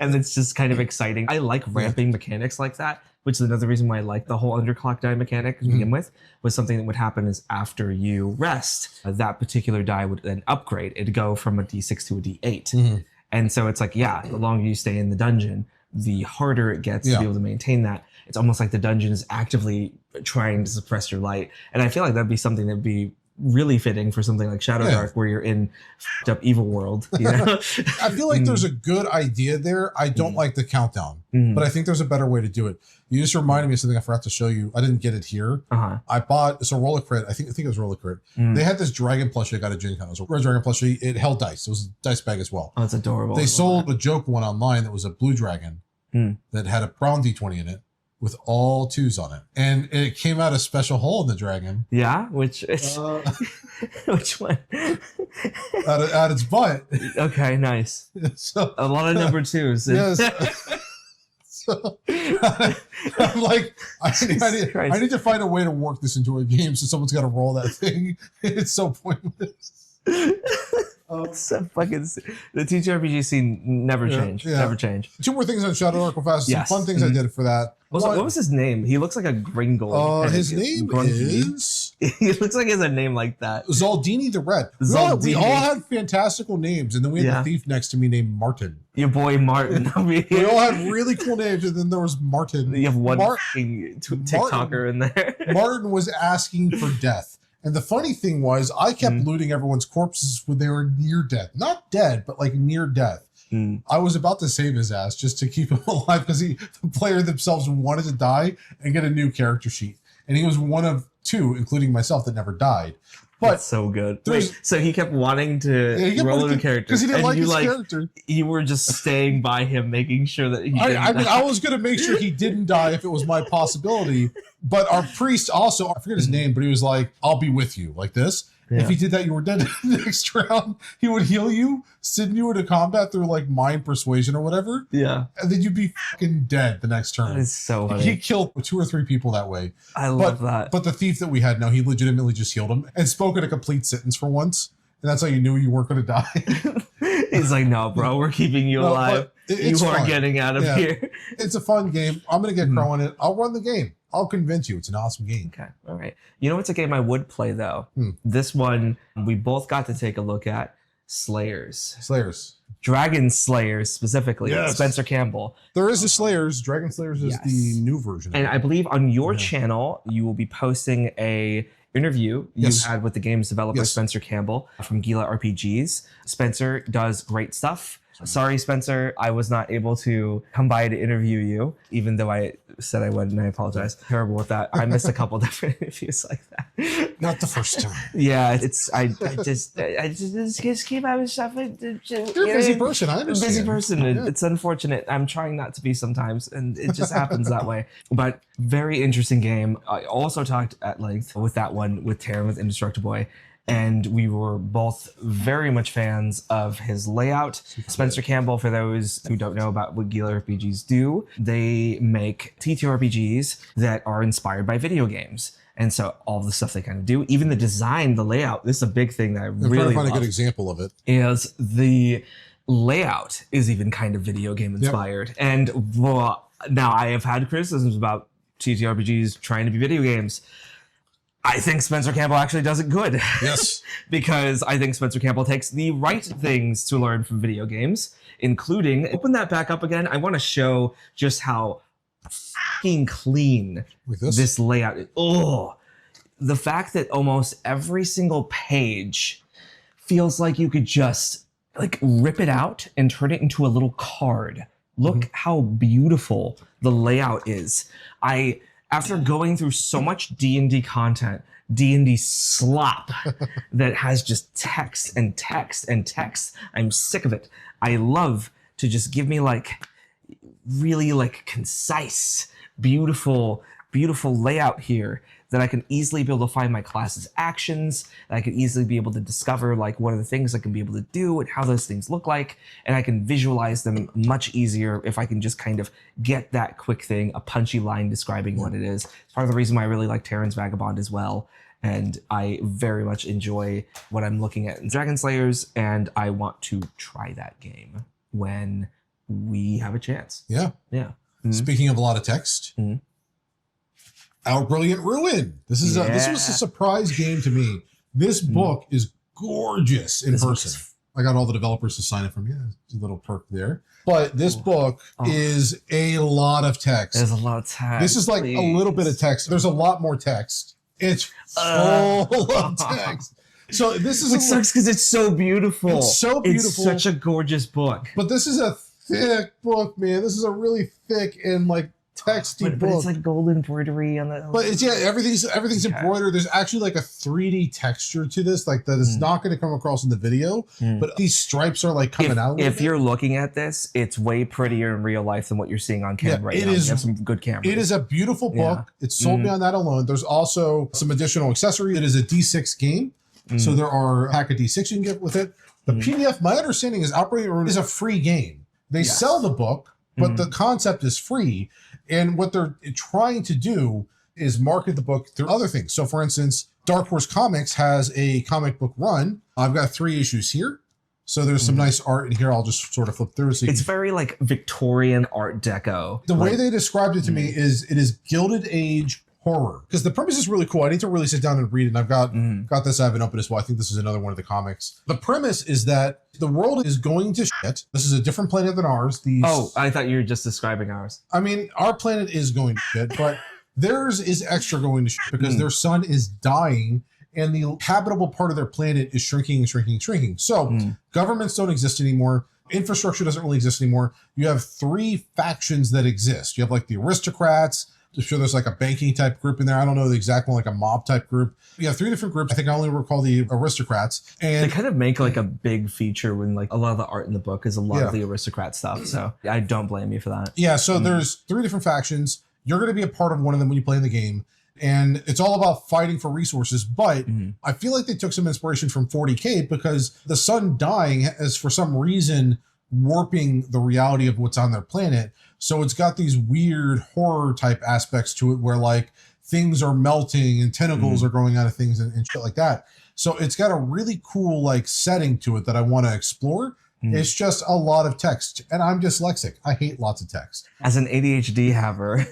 And it's just kind of exciting. I like ramping mechanics like that, which is another reason why I like the whole Underclock die mechanic to begin with, was something that would happen is after you rest, that particular die would then upgrade. It'd go from a D6 to a D8. And so it's like, the longer you stay in the dungeon, the harder it gets to be able to maintain that. It's almost like the dungeon is actively trying to suppress your light. And I feel like that'd be something that'd be really fitting for something like Shadowdark, where you're in f***ed up evil world. I feel like there's a good idea there. I don't like the countdown, but I think there's a better way to do it. You just reminded me of something I forgot to show you. I didn't get it here. I bought, it's a Rollicrit. I think it was Rollicrit. They had this dragon plushie I got at Gen Con. It was a red dragon plushie. It held dice. It was a dice bag as well. Oh, it's adorable. They sold a joke one online that was a blue dragon that had a brown D20 in it with all 2s on it. And it came out a special hole in the dragon. Yeah? Which is... which one? At its butt. Okay, nice. So, a lot of number 2s. Yes. So I'm like, I need to find a way to work this into a game so someone's got to roll that thing. It's so pointless. It's so fucking... The TTRPG scene never changed. Never changed. 2 more things on Shadowdark real fast. Some fun things I did for that. Also, what was his name? He looks like a Gringle. His name is... He looks like he has a name like that. Zaldini the Red. We all had fantastical names, and then we had the thief next to me named Martin. Your boy Martin. We all had really cool names, and then there was Martin. You have one TikToker in there. Martin was asking for death. And the funny thing was, I kept looting everyone's corpses when they were near death. Not dead, but like near death. I was about to save his ass just to keep him alive because the player themselves wanted to die and get a new character sheet. And he was one of 2, including myself, that never died. But that's so good. Wait, so he kept wanting to roll a new character because he didn't like his character. You were just staying by him, making sure that he didn't die. I was going to make sure he didn't die if it was my possibility. But our priest also, I forget his name, but he was like, "I'll be with you," like this. Yeah. If he did that, you were dead the next round. He would heal you, send you into combat through like mind persuasion or whatever. Yeah. And then you'd be fucking dead the next turn. That is so funny. He killed 2 or 3 people that way. I love that. But the thief that we had, no, he legitimately just healed him and spoke in a complete sentence for once. And that's how you knew you weren't going to die. He's like, no, bro, we're keeping you alive. You are getting out of here. It's a fun game. I'm going to get Crowe in it. I'll run the game. I'll convince you. It's an awesome game. Okay. All right. You know what's a game I would play, though? This one, we both got to take a look at. Slayers. Dragon Slayers, specifically. Yes. Spencer Campbell. There is a Slayers. Dragon Slayers is the new version. And I believe on your channel, you will be posting a interview you had with the game's developer, Spencer Campbell from Gila RPGs. Spencer does great stuff. Sorry, Spencer, I was not able to come by to interview you, even though I said I would, and I apologize. Terrible with that. I missed a couple different interviews like that. Not the first time. Yeah, I just keep having stuff. You're a busy person, I understand. Busy person. It's unfortunate. I'm trying not to be sometimes, and it just happens that way. But very interesting game. I also talked at length with that one with Taryn, with Indestructible. And we were both very much fans of his layout. Spencer Campbell, for those who don't know about what Gila RPGs do, they make TTRPGs that are inspired by video games. And so all the stuff they kind of do, even the design, the layout, this is a big thing that I really love. A good example of it. Is the layout is even kind of video game inspired. And now I have had criticisms about TTRPGs trying to be video games. I think Spencer Campbell actually does it good. Yes. Because I think Spencer Campbell takes the right things to learn from video games, including, open that back up again. I want to show just how fucking clean this layout is. Oh, the fact that almost every single page feels like you could just like rip it out and turn it into a little card. Look how beautiful the layout is. After going through so much D&D content, D&D slop that has just text and text and text, I'm sick of it. I love to just give me like really like concise, beautiful layout here that I can easily be able to find my class's actions, that I can easily be able to discover like what are the things I can be able to do and how those things look like, and I can visualize them much easier if I can just kind of get that quick thing, a punchy line describing what it is. It's part of the reason why I really like Terran's Vagabond as well, and I very much enjoy what I'm looking at in Dragon Slayers, and I want to try that game when we have a chance. Yeah. Mm-hmm. Speaking of a lot of text, Our Brilliant Ruin. This was a surprise game to me. This book is gorgeous in person. I got all the developers to sign it from you. There's a little perk there. But this book is a lot of text. There's a lot of text. This is like a little bit of text. There's a lot more text. It's full of text. So this is... It sucks because it's so beautiful. It's so beautiful. It's such a gorgeous book. But this is a thick book, man. This is a really thick and like texty book. But it's like gold embroidery on the... But it's, everything's embroidered. There's actually like a 3D texture to this, like that is not going to come across in the video. But these stripes are like coming out. If you're looking at this, it's way prettier in real life than what you're seeing on camera right now. You have some good cameras. It is a beautiful book. It's sold me on that alone. There's also some additional accessories. It is a D6 game. So there are a pack of D6 you can get with it. The PDF, my understanding is Outbreak Ruin is a free game. They sell the book, but the concept is free. And what they're trying to do is market the book through other things. So for instance, Dark Horse Comics has a comic book run. I've got 3 issues here. So there's some nice art in here. I'll just sort of flip through. So it's very like Victorian Art Deco. The way they described it to me is it is Gilded Age horror, because the premise is really cool. I need to really sit down and read it. And I've got this. I haven't opened as well. I think this is another one of the comics. The premise is that the world is going to shit. This is a different planet than ours. Oh, I thought you were just describing ours. I mean, our planet is going to shit, but theirs is extra going to shit because their sun is dying and the habitable part of their planet is shrinking and shrinking and shrinking. So governments don't exist anymore. Infrastructure doesn't really exist anymore. You have 3 factions that exist. You have like the aristocrats. I'm sure there's like a banking type group in there. I don't know the exact one, like a mob type group. You have 3 different groups. I think I only recall the aristocrats. And they kind of make like a big feature when like a lot of the art in the book is a lot of the aristocrat stuff. So I don't blame you for that. Yeah. So there's 3 different factions. You're going to be a part of one of them when you play in the game. And it's all about fighting for resources. But I feel like they took some inspiration from 40K because the sun dying is for some reason warping the reality of what's on their planet. So it's got these weird horror type aspects to it where like things are melting and tentacles are growing out of things and shit like that. So it's got a really cool like setting to it that I want to explore. It's just a lot of text, and I'm dyslexic. I hate lots of text. As an ADHD haver,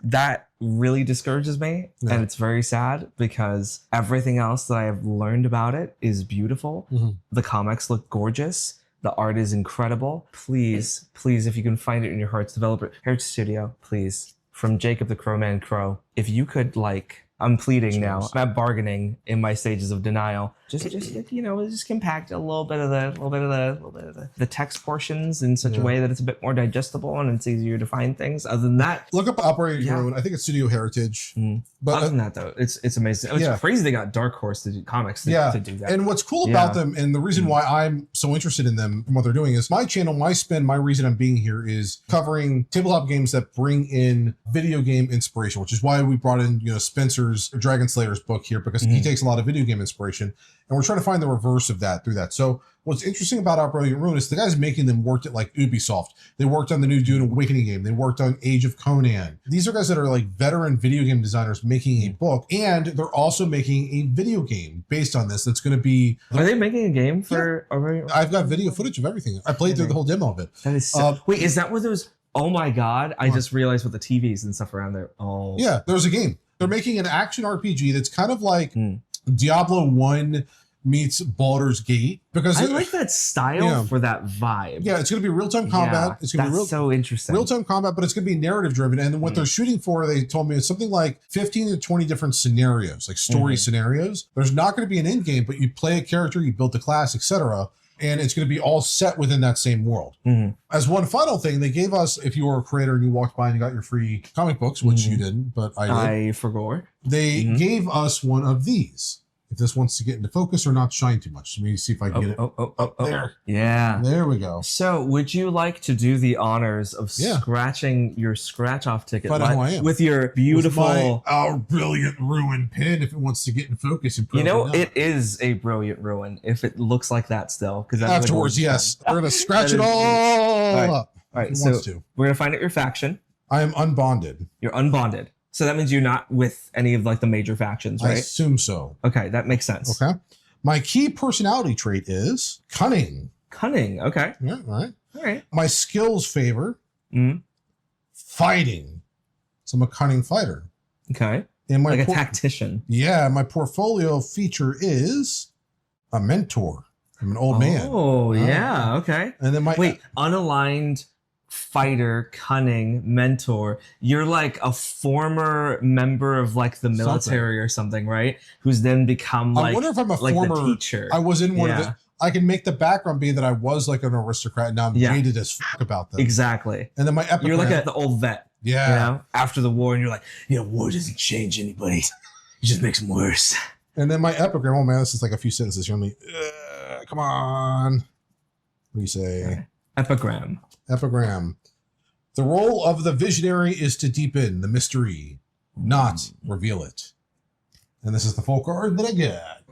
that really discourages me, and it's very sad because everything else that I have learned about it is beautiful. The comics look gorgeous. The art is incredible. Please, if you can find it in your hearts, develop it. Perch Studio, please. From Jacob the Crowman Crowe. If you could I'm pleading now. I'm bargaining in my stages of denial. Just compact a little bit of the text portions in such a way that it's a bit more digestible and it's easier to find things. Other than that, look up Operating Ruin. I think it's Studio Heritage. But other than that, though, it's amazing. It's crazy they got Dark Horse to do comics to do that. And what's cool about them, and the reason why I'm so interested in them and what they're doing is my channel, my spin, my reason I'm being here is covering tabletop games that bring in video game inspiration, which is why we brought in Spencer's Dragon Slayer's book here, because he takes a lot of video game inspiration. And we're trying to find the reverse of that through that. So what's interesting about Operating Ruin is the guys making them worked at like Ubisoft. They worked on the new Dune Awakening game. They worked on Age of Conan. These are guys that are like veteran video game designers making a book, and they're also making a video game based on this. That's going to be... Are they making a game for... I've got video footage of everything. I played through the whole demo of it. That is wait, is that what those... Oh my God. I just realized what the TVs and stuff around there. Oh. Yeah, there's a game. They're making an action RPG that's kind of like Diablo 1 meets Baldur's Gate, because I like that style for that vibe. Yeah, it's going to be real-time combat. It's going to be so interesting. Real-time combat, but it's going to be narrative-driven. And then what they're shooting for, they told me, is something like 15 to 20 different scenarios, like story scenarios. There's not going to be an end game, but you play a character, you build a class, etc. And it's going to be all set within that same world. As one final thing, they gave us, if you were a creator and you walked by and you got your free comic books, which you didn't, but I did. I forgot. They gave us one of these. If this wants to get into focus or not shine too much. Let me see if I can get it. There. Yeah. There we go. So would you like to do the honors of scratching your scratch-off ticket with your beautiful... With our brilliant ruin pin, if it wants to get in focus. And it is a brilliant ruin if it looks like that still. Because afterwards, yes. We're going to scratch it all up. All right, so we're going to find out your faction. I am unbonded. You're unbonded. So that means you're not with any of like the major factions, right? I assume so. Okay, that makes sense. Okay. My key personality trait is cunning. Cunning, okay. Yeah, right. All right. My skills favor fighting. So I'm a cunning fighter. Okay. And like a tactician. Yeah, my portfolio feature is a mentor. I'm an old man. Oh, yeah, okay. And then unaligned fighter, cunning, mentor. You're like a former member of like the military or something, right? Who's then become like, I wonder if I'm a former the teacher. I was in one of the... I can make the background be that I was like an aristocrat and now I'm jaded as fuck about them. Exactly. And then my epigram... You're like the old vet. Yeah. You know, after the war, and you're like, war doesn't change anybody. It just makes them worse. And then my epigram, oh man, this is like a few sentences. You're like, come on. What do you say? Okay. Epigram. The role of the visionary is to deepen the mystery, not reveal it. And this is the full card that I get.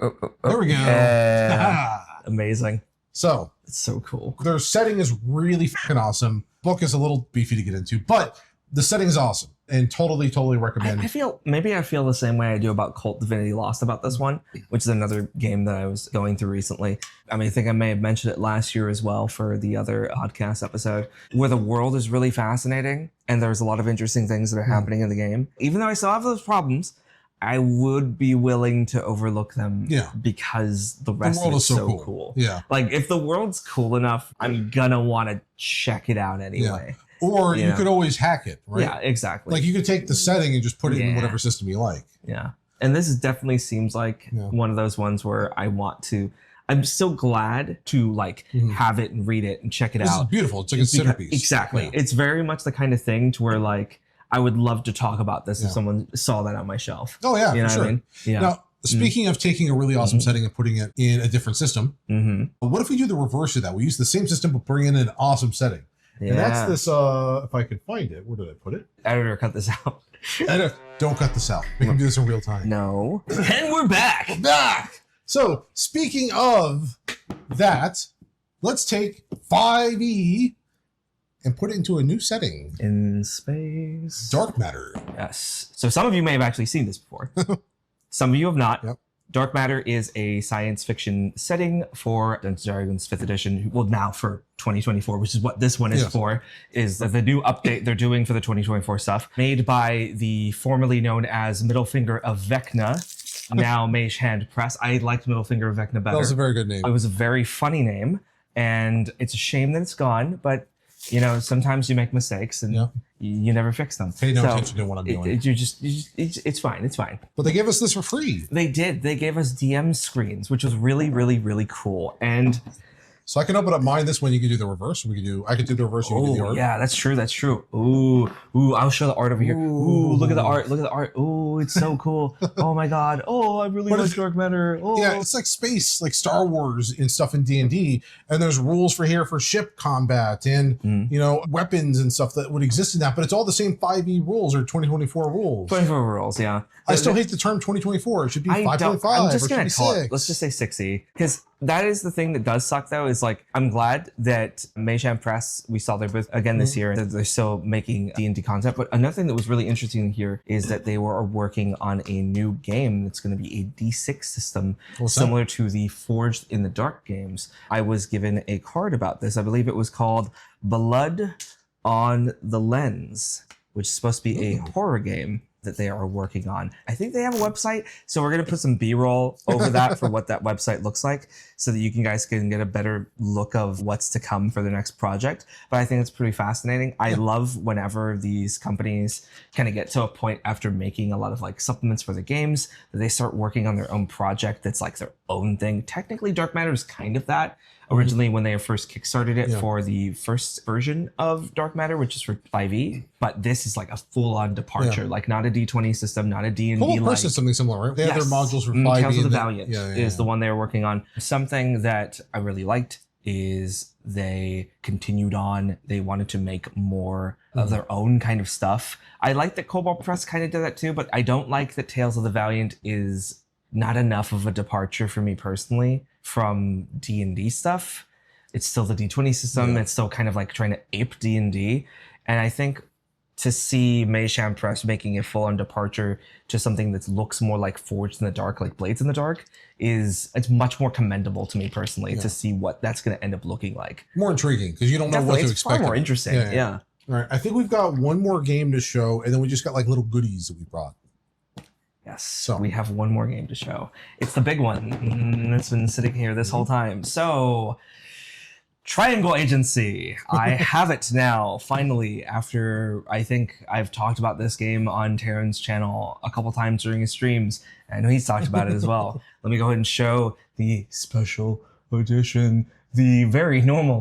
There we go. Amazing. So it's so cool. Their setting is really fucking awesome. Book is a little beefy to get into, but the setting is awesome. and totally recommend. I feel the same way I do about Cult Divinity Lost about this one, which is another game that I was going through recently. I mean, I think I may have mentioned it last year as well for the other podcast episode, where the world is really fascinating and there's a lot of interesting things that are happening in the game. Even though I still have those problems, I would be willing to overlook them because the rest of it is so cool. Yeah. Like, if the world's cool enough, I'm gonna want to check it out anyway. Yeah. Or you could always hack it, right? Yeah, exactly. Like, you could take the setting and just put it in whatever system you like. Yeah. And this definitely seems like one of those ones where I'm still glad to like have it and read it and check it out. This is beautiful. It's like a centerpiece. Exactly. Yeah. It's very much the kind of thing to where like I would love to talk about this if someone saw that on my shelf. Oh yeah, you know for sure. What I mean? Yeah. Now, speaking of taking a really awesome setting and putting it in a different system, what if we do the reverse of that? We use the same system but bring in an awesome setting. Yeah. And that's this, if I could find it, where did I put it? Editor, cut this out. Editor, don't cut this out. We can do this in real time. No. And we're back. We're back. So, speaking of that, let's take 5e and put it into a new setting. In space. Dark matter. Yes. So some of you may have actually seen this before. Some of you have not. Yep. Dark matter is a science fiction setting for Dungeons & Dragons 5th edition. Well, now for 2024, which is what this one is for, is the new update they're doing for the 2024 stuff. Made by the formerly known as Middle Finger of Vecna, now Mage Hand Press. I liked Middle Finger of Vecna better. That was a very good name. It was a very funny name, and it's a shame that it's gone, but you know, sometimes you make mistakes and you never fix them. Pay no attention to what I'm doing. It's fine. It's fine. But they gave us this for free. They did. They gave us DM screens, which was really, really, really cool. And so I can open up mine this one. You can do the reverse. I could do the reverse. You can do the art. Yeah, that's true. That's true. Ooh, I'll show the art over here. Ooh, look at the art. Look at the art. Ooh, it's so cool. Oh my God. Oh, I really like dark matter. Oh. Yeah, it's like space, like Star Wars and stuff in D&D. And there's rules for ship combat and, you know, weapons and stuff that would exist in that. But it's all the same 5e rules or 2024 rules. 24 rules, yeah. I still hate the term 2024. It should be 5.5. I'm just going to call 6. it, let's just say 6e. Because that is the thing that does suck, though, is like, I'm glad that Mage Hand Press, we saw their booth again this year, that they're still making D&D content. But another thing that was really interesting here is that they were working on a new game that's going to be a D6 system, similar to the Forged in the Dark games. I was given a card about this. I believe it was called Blood on the Lens, which is supposed to be a horror game that they are working on. I think they have a website, so we're gonna put some B-roll over that for what that website looks like, so that you guys can get a better look of what's to come for the next project. But I think it's pretty fascinating. I love whenever these companies kind of get to a point after making a lot of like supplements for the games that they start working on their own project that's like their own thing. Technically, Dark Matter is kind of that. Originally, when they first kickstarted it for the first version of Dark Matter, which is for 5e, but this is like a full-on departure, like not a D20 system, not a D&D like. Press is something similar, right? They have their modules for 5e. Tales of the Valiant is the one they were working on. Something that I really liked is they continued on. They wanted to make more of their own kind of stuff. I like that Cobalt Press kind of did that too, but I don't like that Tales of the Valiant is not enough of a departure for me personally from D&D stuff. It's still the D20 system. It's still kind of like trying to ape D&D. And I think to see Mage Hand Press making a full-on departure to something that looks more like Forged in the Dark, like Blades in the Dark, it's much more commendable to me personally to see what that's going to end up looking like. More intriguing because you don't know what to expect. It's far more interesting. Yeah. All right. I think we've got one more game to show, and then we just got like little goodies that we brought. Yes, so we have one more game to show. It's the big one. It's been sitting here this whole time. So, Triangle Agency. I have it now, finally, after I think I've talked about this game on Taryn's channel a couple times during his streams. I know he's talked about it as well. Let me go ahead and show the special edition, the very normal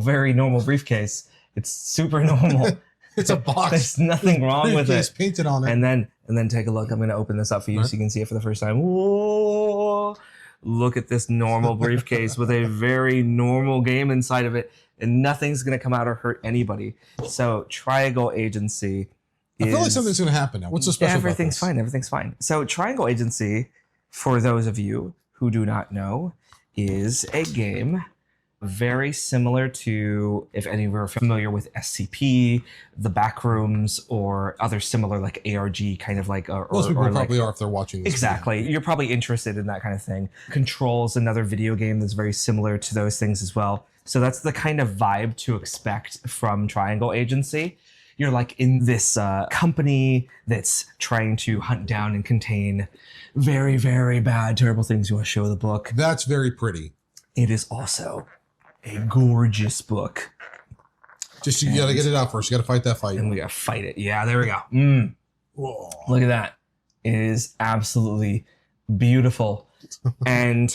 briefcase. It's super normal. It's a box. There's nothing wrong with it. Painted on it. And then take a look. I'm going to open this up for you so you can see it for the first time. Whoa! Look at this normal briefcase with a very normal game inside of it, and nothing's going to come out or hurt anybody. So Triangle Agency I feel like something's going to happen now. What's so special about this? Everything's fine. So Triangle Agency, for those of you who do not know, is a game Very similar to, if any of you are familiar with SCP, the Backrooms, or other similar like ARG kind of like... Most people probably like, are if they're watching this exactly. Video. You're probably interested in that kind of thing. Control's another video game that's very similar to those things as well. So that's the kind of vibe to expect from Triangle Agency. You're like in this company that's trying to hunt down and contain very, very bad, terrible things. You want to show the book? That's very pretty. It is also a gorgeous book. Just you gotta get it out first. You gotta fight that fight. And we gotta fight it. Yeah, there we go. Whoa. Look at that. It is absolutely beautiful. And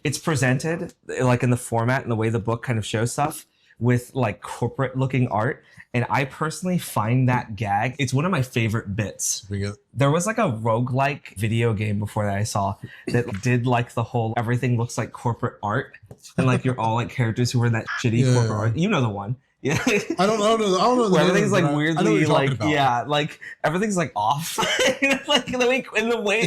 it's presented like in the format and the way the book kind of shows stuff with like corporate looking art. And I personally find that gag, it's one of my favorite bits. There was like a roguelike video game before that I saw that did like the whole everything looks like corporate art. And like you're all like characters who were in that shitty corporate art. You know the one. Yeah. I don't know. Where everything's like weirdly like like everything's like off. Like in the way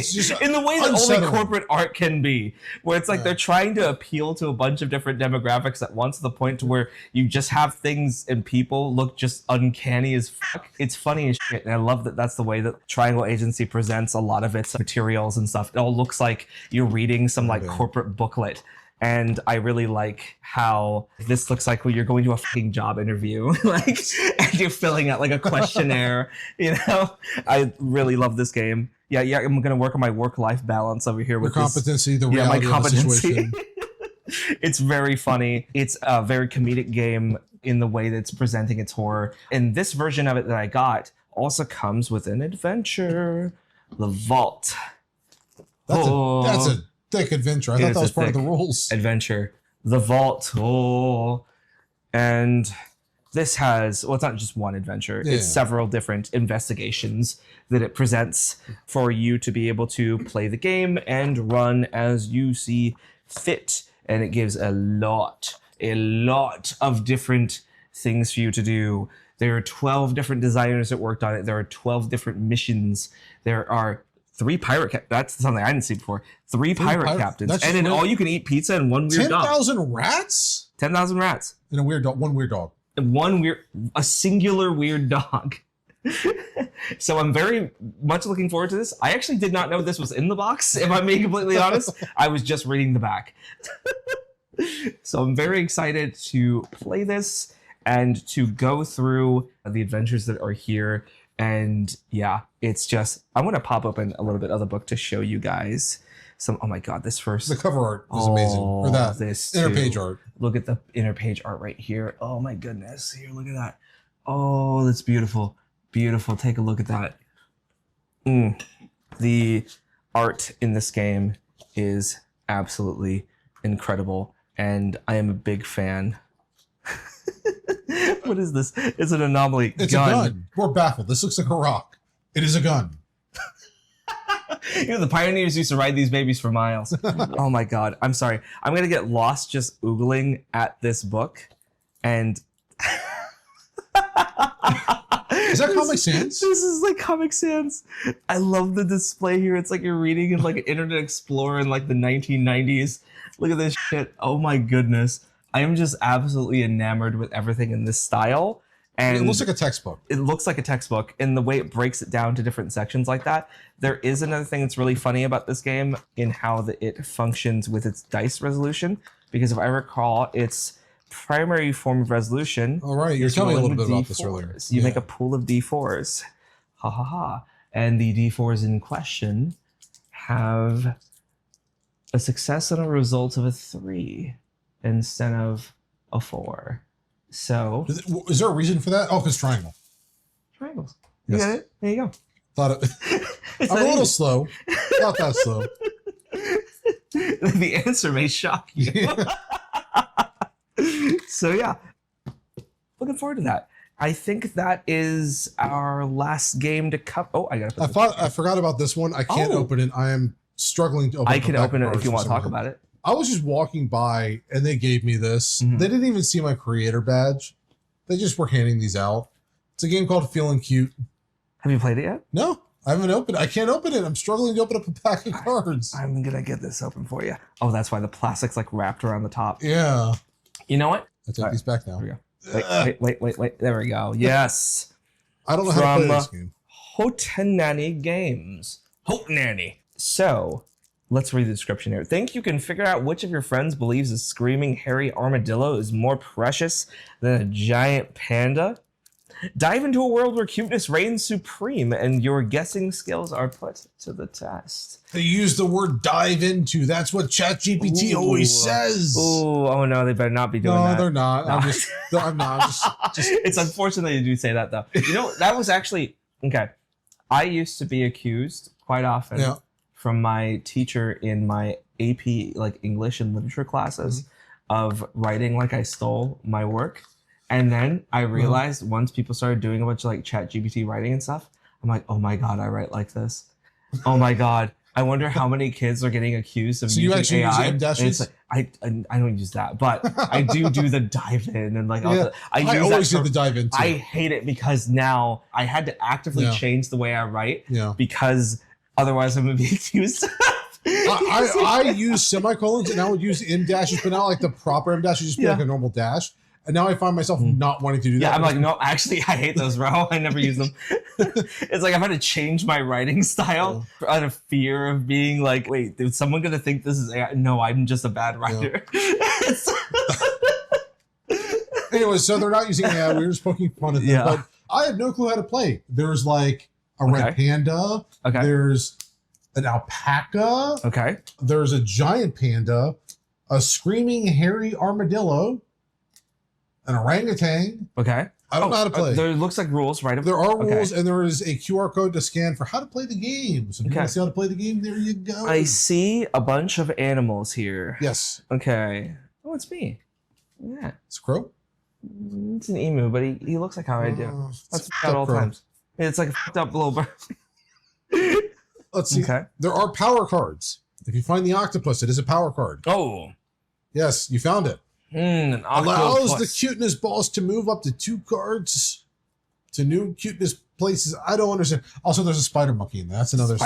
that only corporate art can be. Where it's like they're trying to appeal to a bunch of different demographics at once, to the point to where you just have things and people look just uncanny as fuck. It's funny as shit, and I love that that's the way that Triangle Agency presents a lot of its materials and stuff. It all looks like you're reading some like corporate booklet. And I really like how this looks like when you're going to a fucking job interview, like, and you're filling out like a questionnaire, you know? I really love this game. Yeah, I'm going to work on my work-life balance over here with competency, the reality of the situation. It's very funny. It's a very comedic game in the way that it's presenting its horror. And this version of it that I got also comes with an adventure, The Vault. That's a thick adventure. I thought that was part of the rules. Adventure. The Vault. And this has, well, it's not just one adventure. Yeah. It's several different investigations that it presents for you to be able to play the game and run as you see fit. And it gives a lot of different things for you to do. There are 12 different designers that worked on it. There are 12 different missions. There are 3 pirate that's something I didn't see before. 3 pirate captains. And then all you can eat pizza and 1 weird dog. 10,000 rats? 10,000 rats. And a weird dog. 1 weird dog. And a singular weird dog. So I'm very much looking forward to this. I actually did not know this was in the box, if I'm being completely honest. I was just reading the back. So I'm very excited to play this and to go through the adventures that are here. And yeah, it's just, I want to pop open a little bit of the book to show you guys some, oh my God, this first. The cover art is amazing. Or that this inner page art. Look at the inner page art right here. Oh my goodness. Here, look at that. Oh, that's beautiful. Beautiful. Take a look at that. The art in this game is absolutely incredible. And I am a big fan. What is this? It's an anomaly. It's a gun. We're baffled. This looks like a rock. It is a gun. You know, the pioneers used to ride these babies for miles. Oh my God. I'm sorry. I'm going to get lost just oogling at this book. And is that Comic Sans? This is like Comic Sans. I love the display here. It's like you're reading in like an Internet Explorer in like the 1990s. Look at this shit. Oh my goodness. I am just absolutely enamored with everything in this style. And it looks like a textbook. It looks like a textbook, and the way it breaks it down to different sections like that. There is another thing that's really funny about this game in how it functions with its dice resolution. Because if I recall, its primary form of resolution. All right, you're telling me a little bit about this earlier. You make a pool of D4s. Ha ha ha. And the D4s in question have a success and a result of a 3 instead of a 4. So is there a reason for that? Oh, because triangle. Triangles. You get it? There you go. Thought it. I'm a little slow. Not that slow. The answer may shock you. So yeah, looking forward to that. I think that is our last game to cover. Oh, I forgot about this one. I can't open it. I am struggling to open it. I can open it if you want to talk about it. I was just walking by and they gave me this. They didn't even see my creator badge. They just were handing these out. It's a game called Feelin Cute. Have you played it yet? No, I haven't opened it. I can't open it. I'm struggling to open up a pack of cards. I'm going to get this open for you. Oh, that's why the plastic's like wrapped around the top. Yeah. You know what? I take these back now. There we go. Wait. There we go. Yes. I don't know how to play this game. Hootenanny Games. Hootenanny. So, let's read the description here. Think you can figure out which of your friends believes a screaming hairy armadillo is more precious than a giant panda? Dive into a world where cuteness reigns supreme and your guessing skills are put to the test. They use the word dive into. That's what ChatGPT always says. Oh no, they better not be doing that. No, they're not. No. I'm not. Just It's unfortunate they do say that though. You know, that was actually, okay. I used to be accused quite often from my teacher in my AP like English and literature classes of writing like I stole my work. And then I realized once people started doing a bunch of like ChatGPT writing and stuff, I'm like, oh my God, I write like this. Oh my God. I wonder how many kids are getting accused of using actually AI. use M-dashes? And it's like, I don't use that, but I do the dive in and like I always do the dive into. I hate it because now I had to actively change the way I write because otherwise I'm gonna be accused. I use semicolons and I would use M-dashes, but not like the proper M-dashes, just be like a normal dash. And now I find myself not wanting to do that. Yeah, I'm like, no, actually, I hate those, bro. I never use them. It's like I've had to change my writing style out of fear of being like, wait, is someone going to think this is AI? No, I'm just a bad writer. Anyway, so they're not using AI. We were just poking fun at them. But I have no clue how to play. There's like a red panda. Okay. There's an alpaca. Okay. There's a giant panda. A screaming hairy armadillo. An orangutan. Okay. I don't know how to play. There looks like rules, right? There are rules, and there is a QR code to scan for how to play the game. So if you want to see how to play the game, there you go. I see a bunch of animals here. Yes. Okay. Oh, it's me. Yeah. It's Crowe? It's an emu, but he looks like how I do. That's at all times. It's like a fucked up little bird. Let's see. Okay. There are power cards. If you find the octopus, it is a power card. Oh. Yes, you found it. An allows the cuteness balls to move up to 2 cards to new cuteness places. I don't understand. Also, there's a spider monkey in there. That's another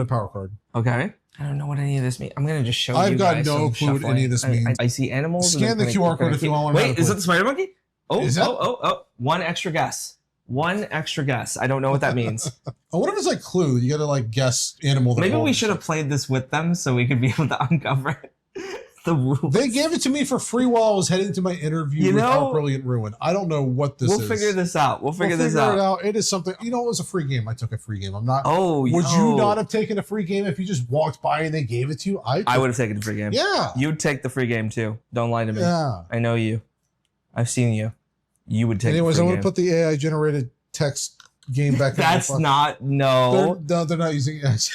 power card. Okay. I don't know what any of this means. I'm going to just show you I've got guys no clue what any of this means. I see animals. Scan the QR code if you want to. Wait, is that the spider monkey? Oh. One extra guess. One extra guess. I don't know what that means. I wonder if it's like Clue. You got to like guess animal. Maybe we should have played this with them so we could be able to uncover it. The rules. They gave it to me for free while I was heading to my interview with Our Brilliant Ruin. I don't know what this is. We'll figure this out. We'll figure this it out. It is something. You know, it was a free game. I took a free game. I'm not. Oh, would you not have taken a free game if you just walked by and they gave it to you? I would have taken a free game. Yeah. You'd take the free game too. Don't lie to me. Yeah. I know you. I've seen you. You would take. Anyways, the free I want to put the AI generated text game back. That's not no. They're not using it.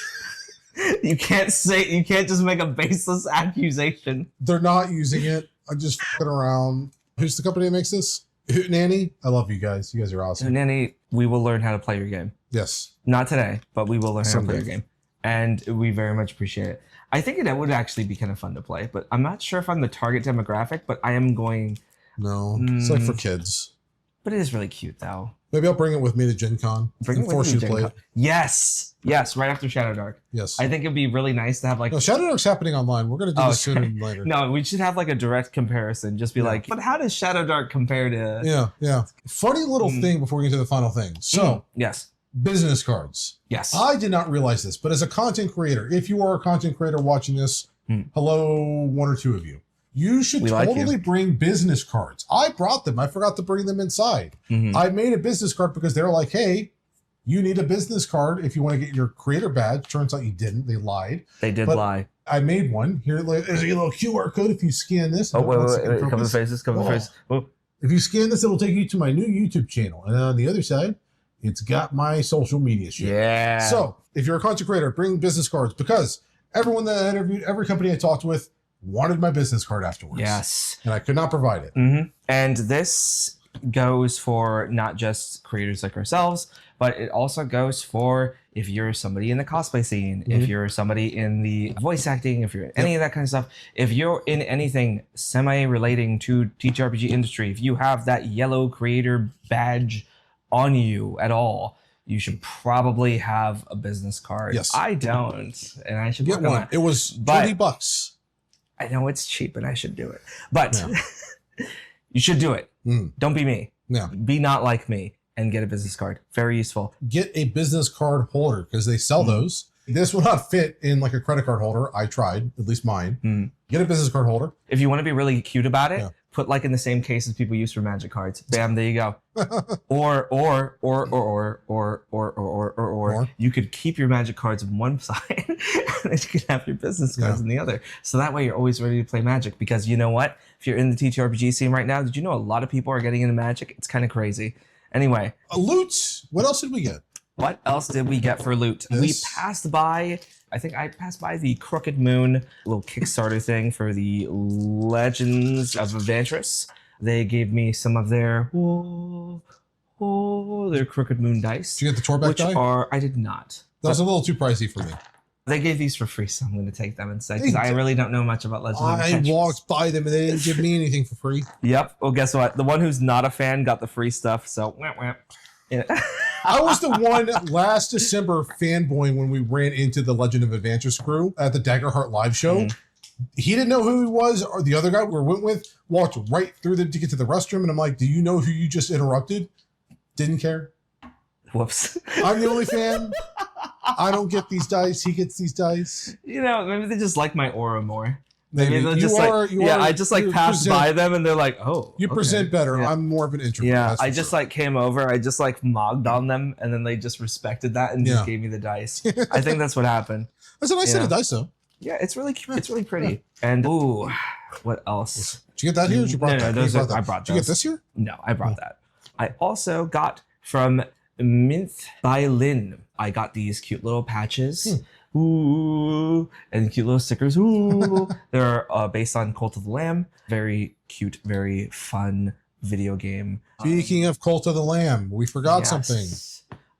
You can't just make a baseless accusation. They're not using it. I'm just fucking around. Who's the company that makes this? Hootenanny. I love you guys. You guys are awesome. Hootenanny, we will learn how to play your game. Yes. Not today, but we will learn how to play your game. And we very much appreciate it. I think that would actually be kind of fun to play, but I'm not sure if I'm the target demographic, but I am going. No, it's like for kids. But it is really cute though. Maybe I'll bring it with me to Gen Con. Force you to play it. Yes. Yes, right after Shadowdark. Yes. I think it'd be really nice to have like... No, Shadowdark's happening online. We're going to do this sooner than later. No, we should have like a direct comparison. Just be like, but how does Shadowdark compare to... Yeah. Funny little thing before we get to the final thing. So, yes. Business cards. Yes. I did not realize this, but as a content creator, if you are a content creator watching this, hello, 1 or 2 of you. You should totally bring business cards. I brought them. I forgot to bring them inside. I made a business card because they're like, hey, you need a business card if you want to get your creator badge. Turns out you didn't. They lied. They did lie. I made one. Here, there's a little QR code if you scan this. Oh, wait. Cover the faces. Cover the faces. Oh. If you scan this, it'll take you to my new YouTube channel. And on the other side, it's got my social media shit. Yeah. So if you're a content creator, bring business cards because everyone that I interviewed, every company I talked with, wanted my business card afterwards. Yes. And I could not provide it. And this goes for not just creators like ourselves, but it also goes for if you're somebody in the cosplay scene, if you're somebody in the voice acting, if you're in any of that kind of stuff, if you're in anything semi-relating to TTRPG industry, if you have that yellow creator badge on you at all, you should probably have a business card. Yes. I don't, and I should get one. It was $20. I know it's cheap and I should do it. But You should do it. Don't be me. Yeah. Be not like me and get a business card. Very useful. Get a business card holder because they sell those. This will not fit in like a credit card holder. I tried, at least mine. Get a business card holder. If you want to be really cute about it, put like in the same case as people use for magic cards. Bam, there you go. Or you could keep your magic cards on one side and then you could have your business cards on the other. So that way you're always ready to play Magic, because you know what? If you're in the TTRPG scene right now, did you know a lot of people are getting into Magic? It's kind of crazy. Anyway. Loot. What else did we get? What else did we get for loot? We passed by, I think I passed by the Crooked Moon little Kickstarter thing for the Legends of Avantris. They gave me some of their their Crooked Moon dice. Did you get the Torback die? I did not. That was a little too pricey for me. They gave these for free, so I'm going to take them instead, because I really don't know much about Legends of Avantris. I walked by them and they didn't give me anything for free. Yep. Well, guess what? The one who's not a fan got the free stuff, so yeah. I was the one last December fanboying when we ran into the Legend of Avantris crew at the Daggerheart live show. He didn't know who he was, or the other guy we went with walked right through them to get to the restroom, and I'm like, do you know who you just interrupted? Didn't care. Whoops. I'm the only fan. I don't get these dice. He gets these dice. You know, maybe they just like my aura more. Maybe I just like passed by them and they're like, oh. You present better. Yeah. I'm more of an introvert. Yeah, I just like came over. I just like mogged on them, and then they just respected that and just gave me the dice. I think that's what happened. That's a nice set of dice, though. Yeah, it's really cute. It's really pretty. And ooh, what else? Did you get that here? Or did you brought that? I brought those. Did you get this here? No, I brought that. I also got from Mint by Lynn. I got these cute little patches. Ooh, and cute little stickers. Ooh, they're based on Cult of the Lamb. Very cute, very fun video game. Speaking of Cult of the Lamb, we forgot something.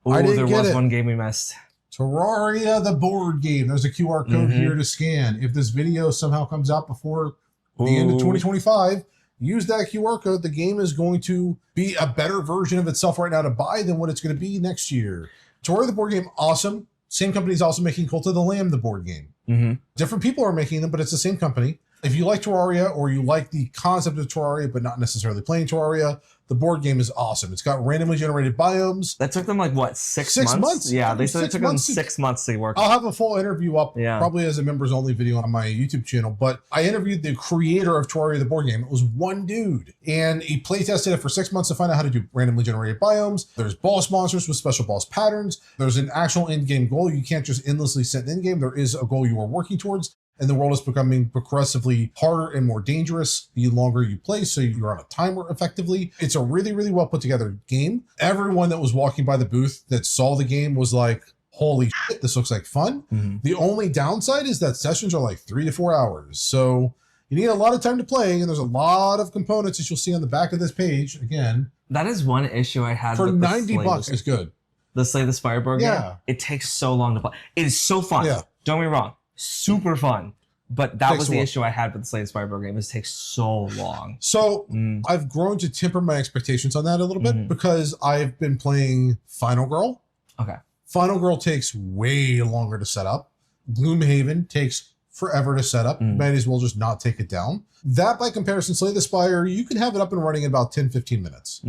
Oh, there was one game we missed. Terraria, the board game. There's a QR code here to scan. If this video somehow comes out before the end of 2025, use that QR code. The game is going to be a better version of itself right now to buy than what it's going to be next year. Terraria, the board game, awesome. Same company is also making Cult of the Lamb, the board game. Different people are making them, but it's the same company. If you like Terraria, or you like the concept of Terraria, but not necessarily playing Terraria, the board game is awesome. It's got randomly generated biomes. That took them like, what, 6 months? Yeah, they said it took them 6 months to work. I'll have a full interview up, probably as a members only video on my YouTube channel, but I interviewed the creator of Terraria, the board game. It was one dude, and he play tested it for 6 months to find out how to do randomly generated biomes. There's boss monsters with special boss patterns. There's an actual in-game goal. You can't just endlessly set an in-game. There is a goal you are working towards. And the world is becoming progressively harder and more dangerous the longer you play, so you're on a timer effectively. It's a really, really well put together game. Everyone that was walking by the booth that saw the game was like, holy shit, this looks like fun. The only downside is that sessions are like 3 to 4 hours. So you need a lot of time to play, and there's a lot of components that you'll see on the back of this page. Again, that is one issue I had for with $90 is good. The Slay the Spire board game, it takes so long to play. It is so fun. Don't get me wrong. Super fun, but that was the issue I had with the Slay the Spire board game. It takes so long. So I've grown to temper my expectations on that a little bit, because I've been playing Final Girl. Okay. Final Girl takes way longer to set up. Gloomhaven takes forever to set up. Might as well just not take it down. That, by comparison, Slay the Spire, you can have it up and running in about 10-15 minutes.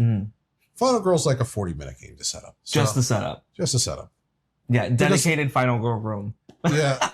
Final Girl's like a 40-minute game to set up. So, just the setup. Just the setup. Yeah, dedicated Final Girl room. Yeah.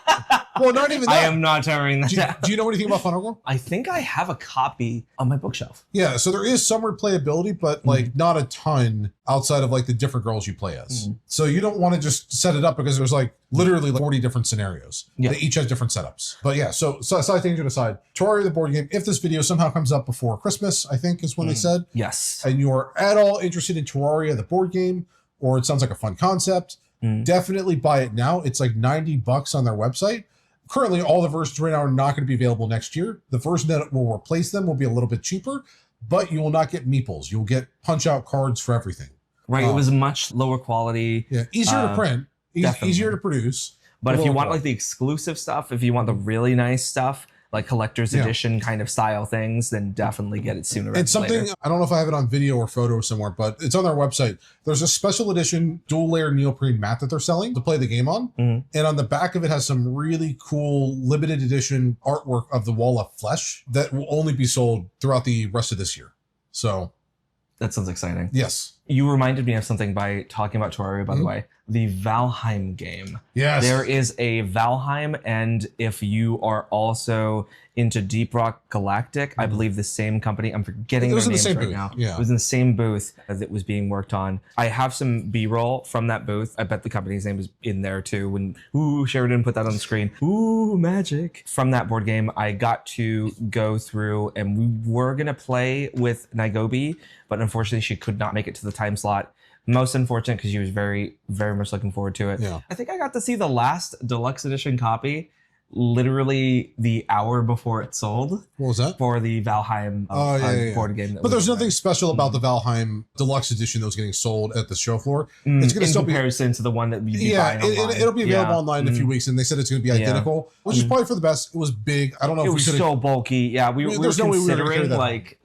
Well, not even that. I am not tearing that down. Do you know anything about Final Girl? I think I have a copy on my bookshelf. Yeah, so there is some replayability, but like not a ton outside of like the different girls you play as. So you don't want to just set it up, because there's like literally like 40 different scenarios. They each have different setups. But yeah, so side tangent aside, Terraria the board game, if this video somehow comes up before Christmas, I think is when they said. Yes. And you're at all interested in Terraria the board game, or it sounds like a fun concept, definitely buy it now. It's like $90 on their website. Currently, all the versions right now are not going to be available next year. The version that will replace them will be a little bit cheaper, but you will not get meeples. You'll get punch-out cards for everything. Right, it was much lower quality. Yeah, easier to print, easier to produce. But if you want like the exclusive stuff, if you want the really nice stuff, like collector's edition kind of style things, then definitely get it sooner. It's something, later. I don't know if I have it on video or photo somewhere, but it's on their website. There's a special edition dual layer neoprene mat that they're selling to play the game on. And on the back of it has some really cool limited edition artwork of the Wall of Flesh that will only be sold throughout the rest of this year. So that sounds exciting. Yes. You reminded me of something by talking about Terraria, by the way. The Valheim game. Yes. There is a Valheim, and if you are also into Deep Rock Galactic, I believe the same company, I'm forgetting their names right now. Yeah. It was in the same booth that was being worked on. I have some B-roll from that booth. I bet the company's name is in there too. When Sheridan put that on the screen. Magic. From that board game, I got to go through, and we were going to play with Naigobi, but unfortunately she could not make it to the time slot. Most unfortunate because she was very, very much looking forward to it. Yeah. I think I got to see the last deluxe edition copy literally the hour before it sold. What was that? For the Valheim board game. But there's nothing special about the Valheim deluxe edition that was getting sold at the show floor. It's going to still be in comparison to the one that you'd be buying online. It'll be available online in a few weeks, and they said it's going to be identical, which is probably for the best. It was big. I don't know. It was so bulky. Yeah, we were considering like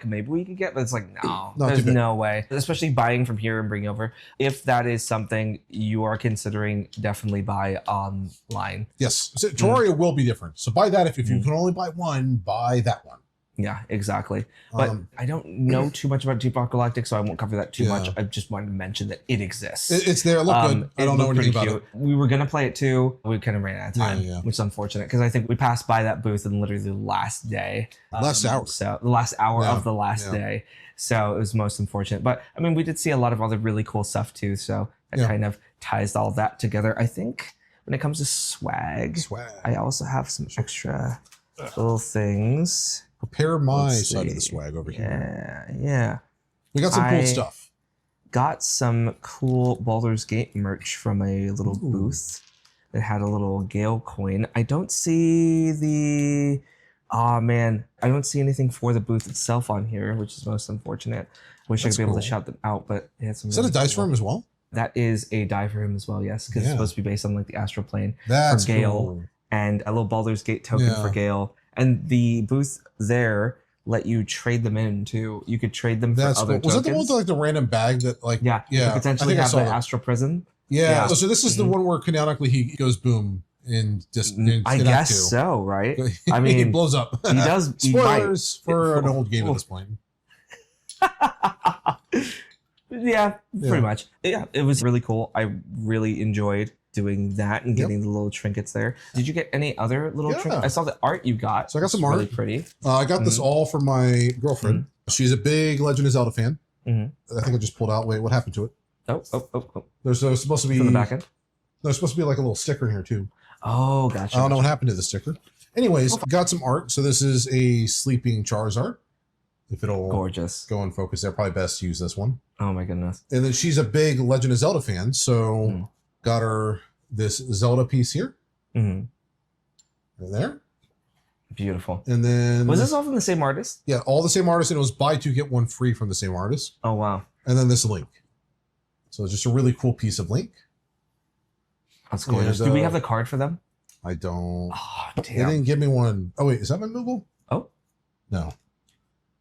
maybe we could get, but it's like no, there's no way. Especially buying from here and bringing over. If that is something you are considering, definitely buy online. Yes. So, Terraria will be different. So buy that. If you can only buy one, buy that one. Yeah, exactly. But I don't know too much about Deep Rock Galactic, so I won't cover that too much. I just wanted to mention that it exists. It's there. Look good. I don't know anything about it. We were going to play it too. We kind of ran out of time, which is unfortunate because I think we passed by that booth in literally the last day. Last hour. So the last hour of the last day. So it was most unfortunate. But I mean, we did see a lot of other really cool stuff too. So that kind of ties all that together. I think when it comes to swag, I also have some extra little things. Prepare my side of the swag over here. Yeah. We got some cool stuff. Got some cool Baldur's Gate merch from a little booth that had a little Gale coin. I don't see the... Oh, man. I don't see anything for the booth itself on here, which is most unfortunate. Wish I could be able to shout them out, but it had some... Is that a dice for him as well? That is a die for him as well, yes, because it's supposed to be based on like the astral plane for Gale, cool. And a little Baldur's Gate token for Gale. And the booth there let you trade them in too. You could trade them for other tokens. Was that the one with like the random bag that like you could potentially have the astral prison? Yeah. So this is the one where canonically he goes boom in just. I guess so, right? I mean, he blows up. He does. Spoilers for an old game at this point. Yeah, pretty much. Yeah, it was really cool. I really enjoyed doing that and getting the little trinkets there. Did you get any other little trinkets? I saw the art you got. So I got some art. Really pretty. I got this all for my girlfriend. She's a big Legend of Zelda fan. I think I just pulled out. Wait, what happened to it? Oh. There's supposed to be... From the back end? There's supposed to be like a little sticker in here too. Oh, gotcha. I don't know what happened to the sticker. Anyways, got some art. So this is a sleeping Charizard. If it'll go in focus there, probably best to use this one. Oh my goodness. And then she's a big Legend of Zelda fan, so got her this Zelda piece here. Right there. Beautiful. And then... Was this all from the same artist? Yeah, all the same artist, and it was buy two, get one free from the same artist. Oh, wow. And then this Link. So it's just a really cool piece of Link. That's gorgeous. Do we have the card for them? I don't. Oh, damn. They didn't give me one. Oh, wait, is that my Moogle? Oh. No.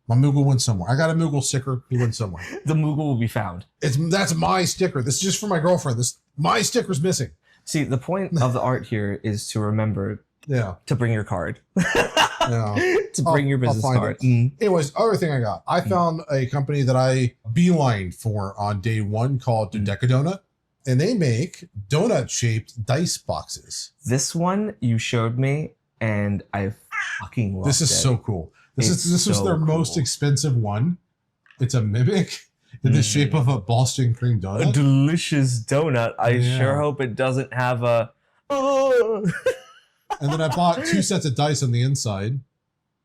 My Moogle went somewhere. I got a Moogle sticker. He went somewhere. The Moogle will be found. That's my sticker. This is just for my girlfriend. My sticker's missing. See, the point of the art here is to remember to bring your card. To bring your business card. Anyways, other thing I got. I found a company that I beelined for on day one called Decadonut. And they make donut-shaped dice boxes. This one you showed me, and I fucking loved it. This is so cool. This was their most expensive one. It's a mimic in the shape of a Boston cream donut. A delicious donut. I sure hope it doesn't have a... And then I bought 2 sets of dice on the inside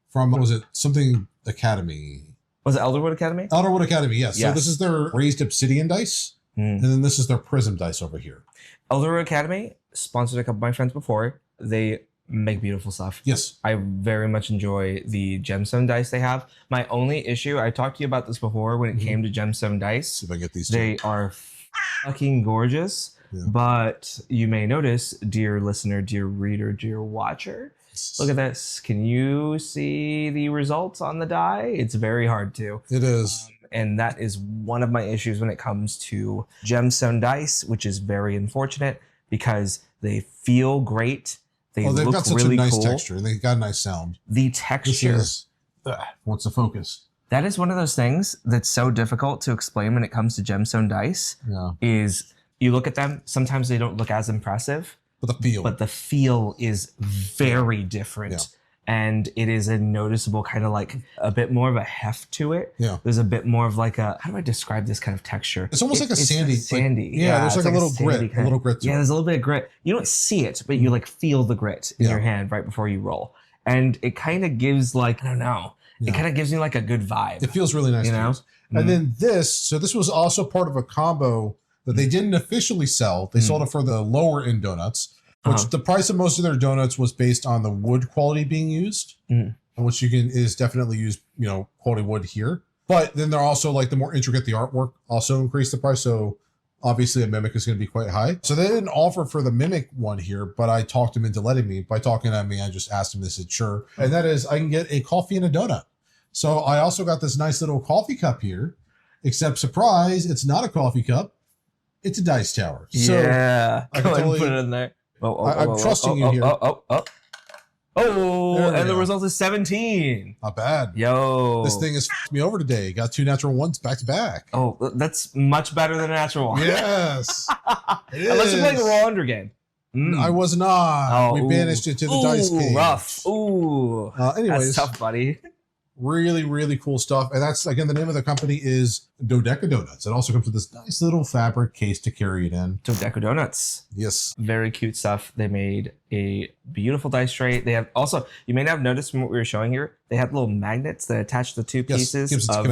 from, what was it? Something Academy. Was it Elderwood Academy? Elderwood Academy, yes. So this is their raised obsidian dice. And then this is their prism dice over here. Elderwood Academy sponsored a couple of my friends before. They make beautiful stuff. Yes. I very much enjoy the gemstone dice they have. My only issue, I talked to you about this before when it came to gemstone dice. See if I get these They are fucking gorgeous. But you may notice, dear listener, dear reader, dear watcher, look at this. Can you see the results on the die? It's very hard to. It is. And that is one of my issues when it comes to gemstone dice, which is very unfortunate because they feel great. They've got such really a nice texture. They've got a nice sound. The texture. What's the focus? That is one of those things that's so difficult to explain when it comes to gemstone dice. Is you look at them, sometimes they don't look as impressive. But the feel is very different. And it is a noticeable kind of like a bit more of a heft to it. There's a bit more of like a, how do I describe this kind of texture? It's almost like a sandy. There's like a little grit. A little grit to it. There's a little bit of grit. You don't see it, but you like feel the grit in your hand right before you roll. And it kind of gives like, I don't know, it kind of gives you like a good vibe. It feels really nice. You know? And then this was also part of a combo that they didn't officially sell. They sold it for the lower end donuts. Which the price of most of their donuts was based on the wood quality being used, which is definitely used, quality wood here. But then they're also like the more intricate the artwork also increased the price. So obviously a Mimic is going to be quite high. So they didn't offer for the Mimic one here, but I talked him into letting me. By talking to me, I just asked him, they said, sure. And that is, I can get a coffee and a donut. So I also got this nice little coffee cup here, except surprise, it's not a coffee cup. It's a dice tower. Yeah, so I can put it in there. I'm trusting you here. And the result is 17. Not bad. Yo. This thing has f***ed me over today. Got 2 natural ones back to back. Oh, that's much better than a natural one. Yes. Unless you're playing a roll under game. I was not. We banished it to the dice cage. Rough. Ooh. Anyways. That's tough, buddy. Really, really cool stuff. And that's, again, the name of the company is Dodeca Donuts. It also comes with this nice little fabric case to carry it in. Dodeca Donuts. Yes. Very cute stuff. They made a beautiful dice tray. They have also, you may not have noticed from what we were showing here, they have little magnets that attach the two pieces of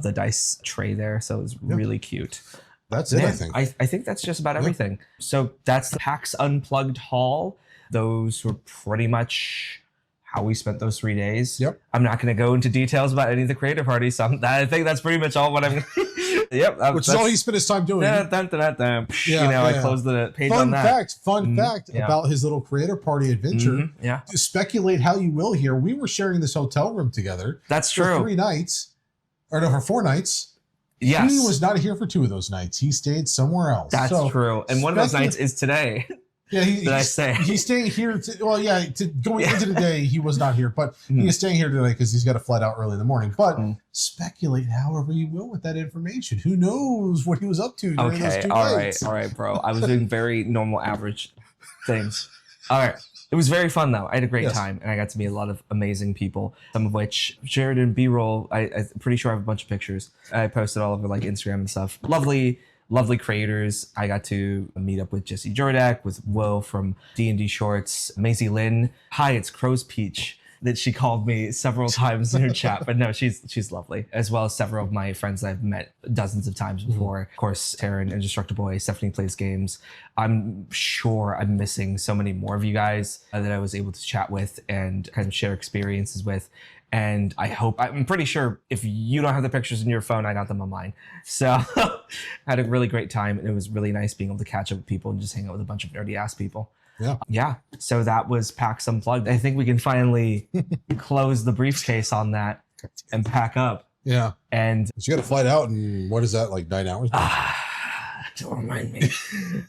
the dice tray there. So it's really cute. That's it, I think. I think that's just about everything. So that's the PAX Unplugged haul. Those were pretty much how we spent those 3 days. I'm not going to go into details about any of the creative parties. So I think that's pretty much all what I'm. Which is all he spent his time doing. I closed the page on that. Fun fact about his little creator party adventure. To speculate how you will here, we were sharing this hotel room together. That's true. For 3 nights, for 4 nights. Yes. He was not here for 2 of those nights. He stayed somewhere else. That's true. And one of those nights is today. Yeah, he's staying here. Going into the day, he was not here, but he is staying here today because he's got to fly out early in the morning. But speculate however you will with that information. Who knows what he was up to during those 2 nights? All right, bro. I was doing very normal, average things. All right. It was very fun, though. I had a great time, and I got to meet a lot of amazing people, some of which Sheridan B-roll. I'm pretty sure I have a bunch of pictures. I posted all over like Instagram and stuff. Lovely creators. I got to meet up with Jesse Jordak, with Will from D&D Shorts, Maisie Lynn. Hi, it's Crow's Peach. That she called me several times in her chat, but no, she's lovely, as well as several of my friends that I've met dozens of times before. Of course, Taryn and Destructor Boy, Stephanie Plays Games. I'm sure I'm missing so many more of you guys that I was able to chat with and kind of share experiences with. And I'm pretty sure if you don't have the pictures in your phone, I got them on mine. So I had a really great time. And it was really nice being able to catch up with people and just hang out with a bunch of nerdy ass people. Yeah. So that was PAX Unplugged. I think we can finally close the briefcase on that and pack up. Yeah. And you got to fly out in, what is that, like 9 hours? Don't remind me.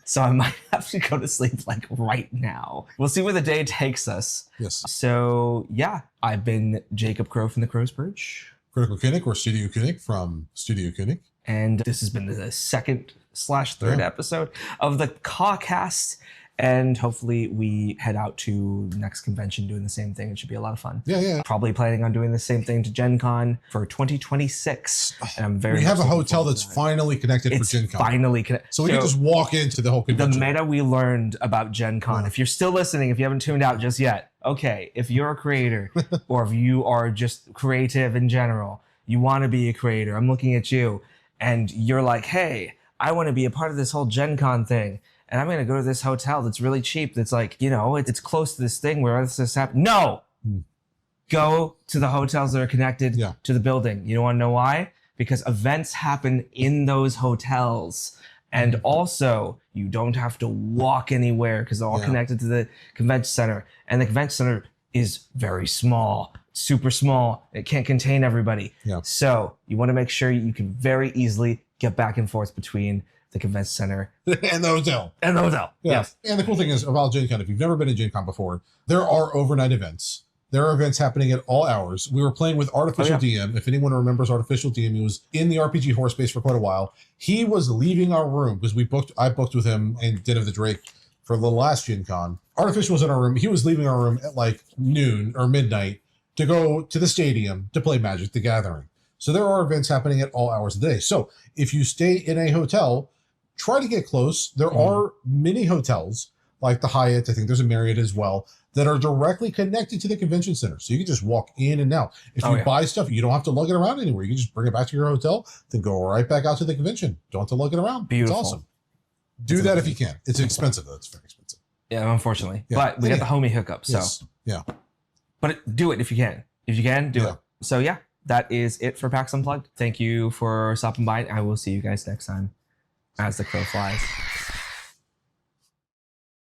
So I might have to go to sleep like right now. We'll see where the day takes us. Yes. So yeah, I've been Jacob Crowe from the Crow's Perch. Critical Koenig or Studio Koenig from Studio Koenig. And this has been the 2nd/3rd episode of the Cawcast. And hopefully we head out to the next convention doing the same thing. It should be a lot of fun. Yeah. Probably planning on doing the same thing to Gen Con for 2026. And I'm we have a hotel that's finally connected for Gen Con. Finally connected. So we can just walk into the whole convention. The meta we learned about Gen Con. If you're still listening, if you haven't tuned out just yet, okay, if you're a creator or if you are just creative in general, you want to be a creator, I'm looking at you, and you're like, hey, I want to be a part of this whole Gen Con thing. And I'm going to go to this hotel that's really cheap. That's like, it's close to this thing where this happens. No! Go to the hotels that are connected to the building. You don't want to know why? Because events happen in those hotels. And also, you don't have to walk anywhere because they're all connected to the convention center. And the convention center is very small, super small. It can't contain everybody. Yeah. So you want to make sure you can very easily get back and forth between the convention center and the hotel. Yeah. Yes. And the cool thing is about Gen Con, if you've never been to Gen Con before, there are overnight events. There are events happening at all hours. We were playing with Artificial DM. If anyone remembers Artificial DM, he was in the RPG horror space for quite a while. He was leaving our room because I booked with him and Den of the Drake for the last Gen Con. Artificial was in our room. He was leaving our room at like noon or midnight to go to the stadium to play Magic the Gathering. So there are events happening at all hours of the day. So if you stay in a hotel, try to get close. There are many hotels like the Hyatt, I think there's a Marriott as well, that are directly connected to the convention center. So you can just walk in and out. If you buy stuff, you don't have to lug it around anywhere. You can just bring it back to your hotel, then go right back out to the convention. Don't have to lug it around. Beautiful. It's awesome. Do that if you can. It's expensive though. It's very expensive. Yeah, unfortunately. Yeah. But we got the homie hookup. So yeah. But do it if you can. If you can, do it. So yeah, that is it for PAX Unplugged. Thank you for stopping by. I will see you guys next time as the crow flies.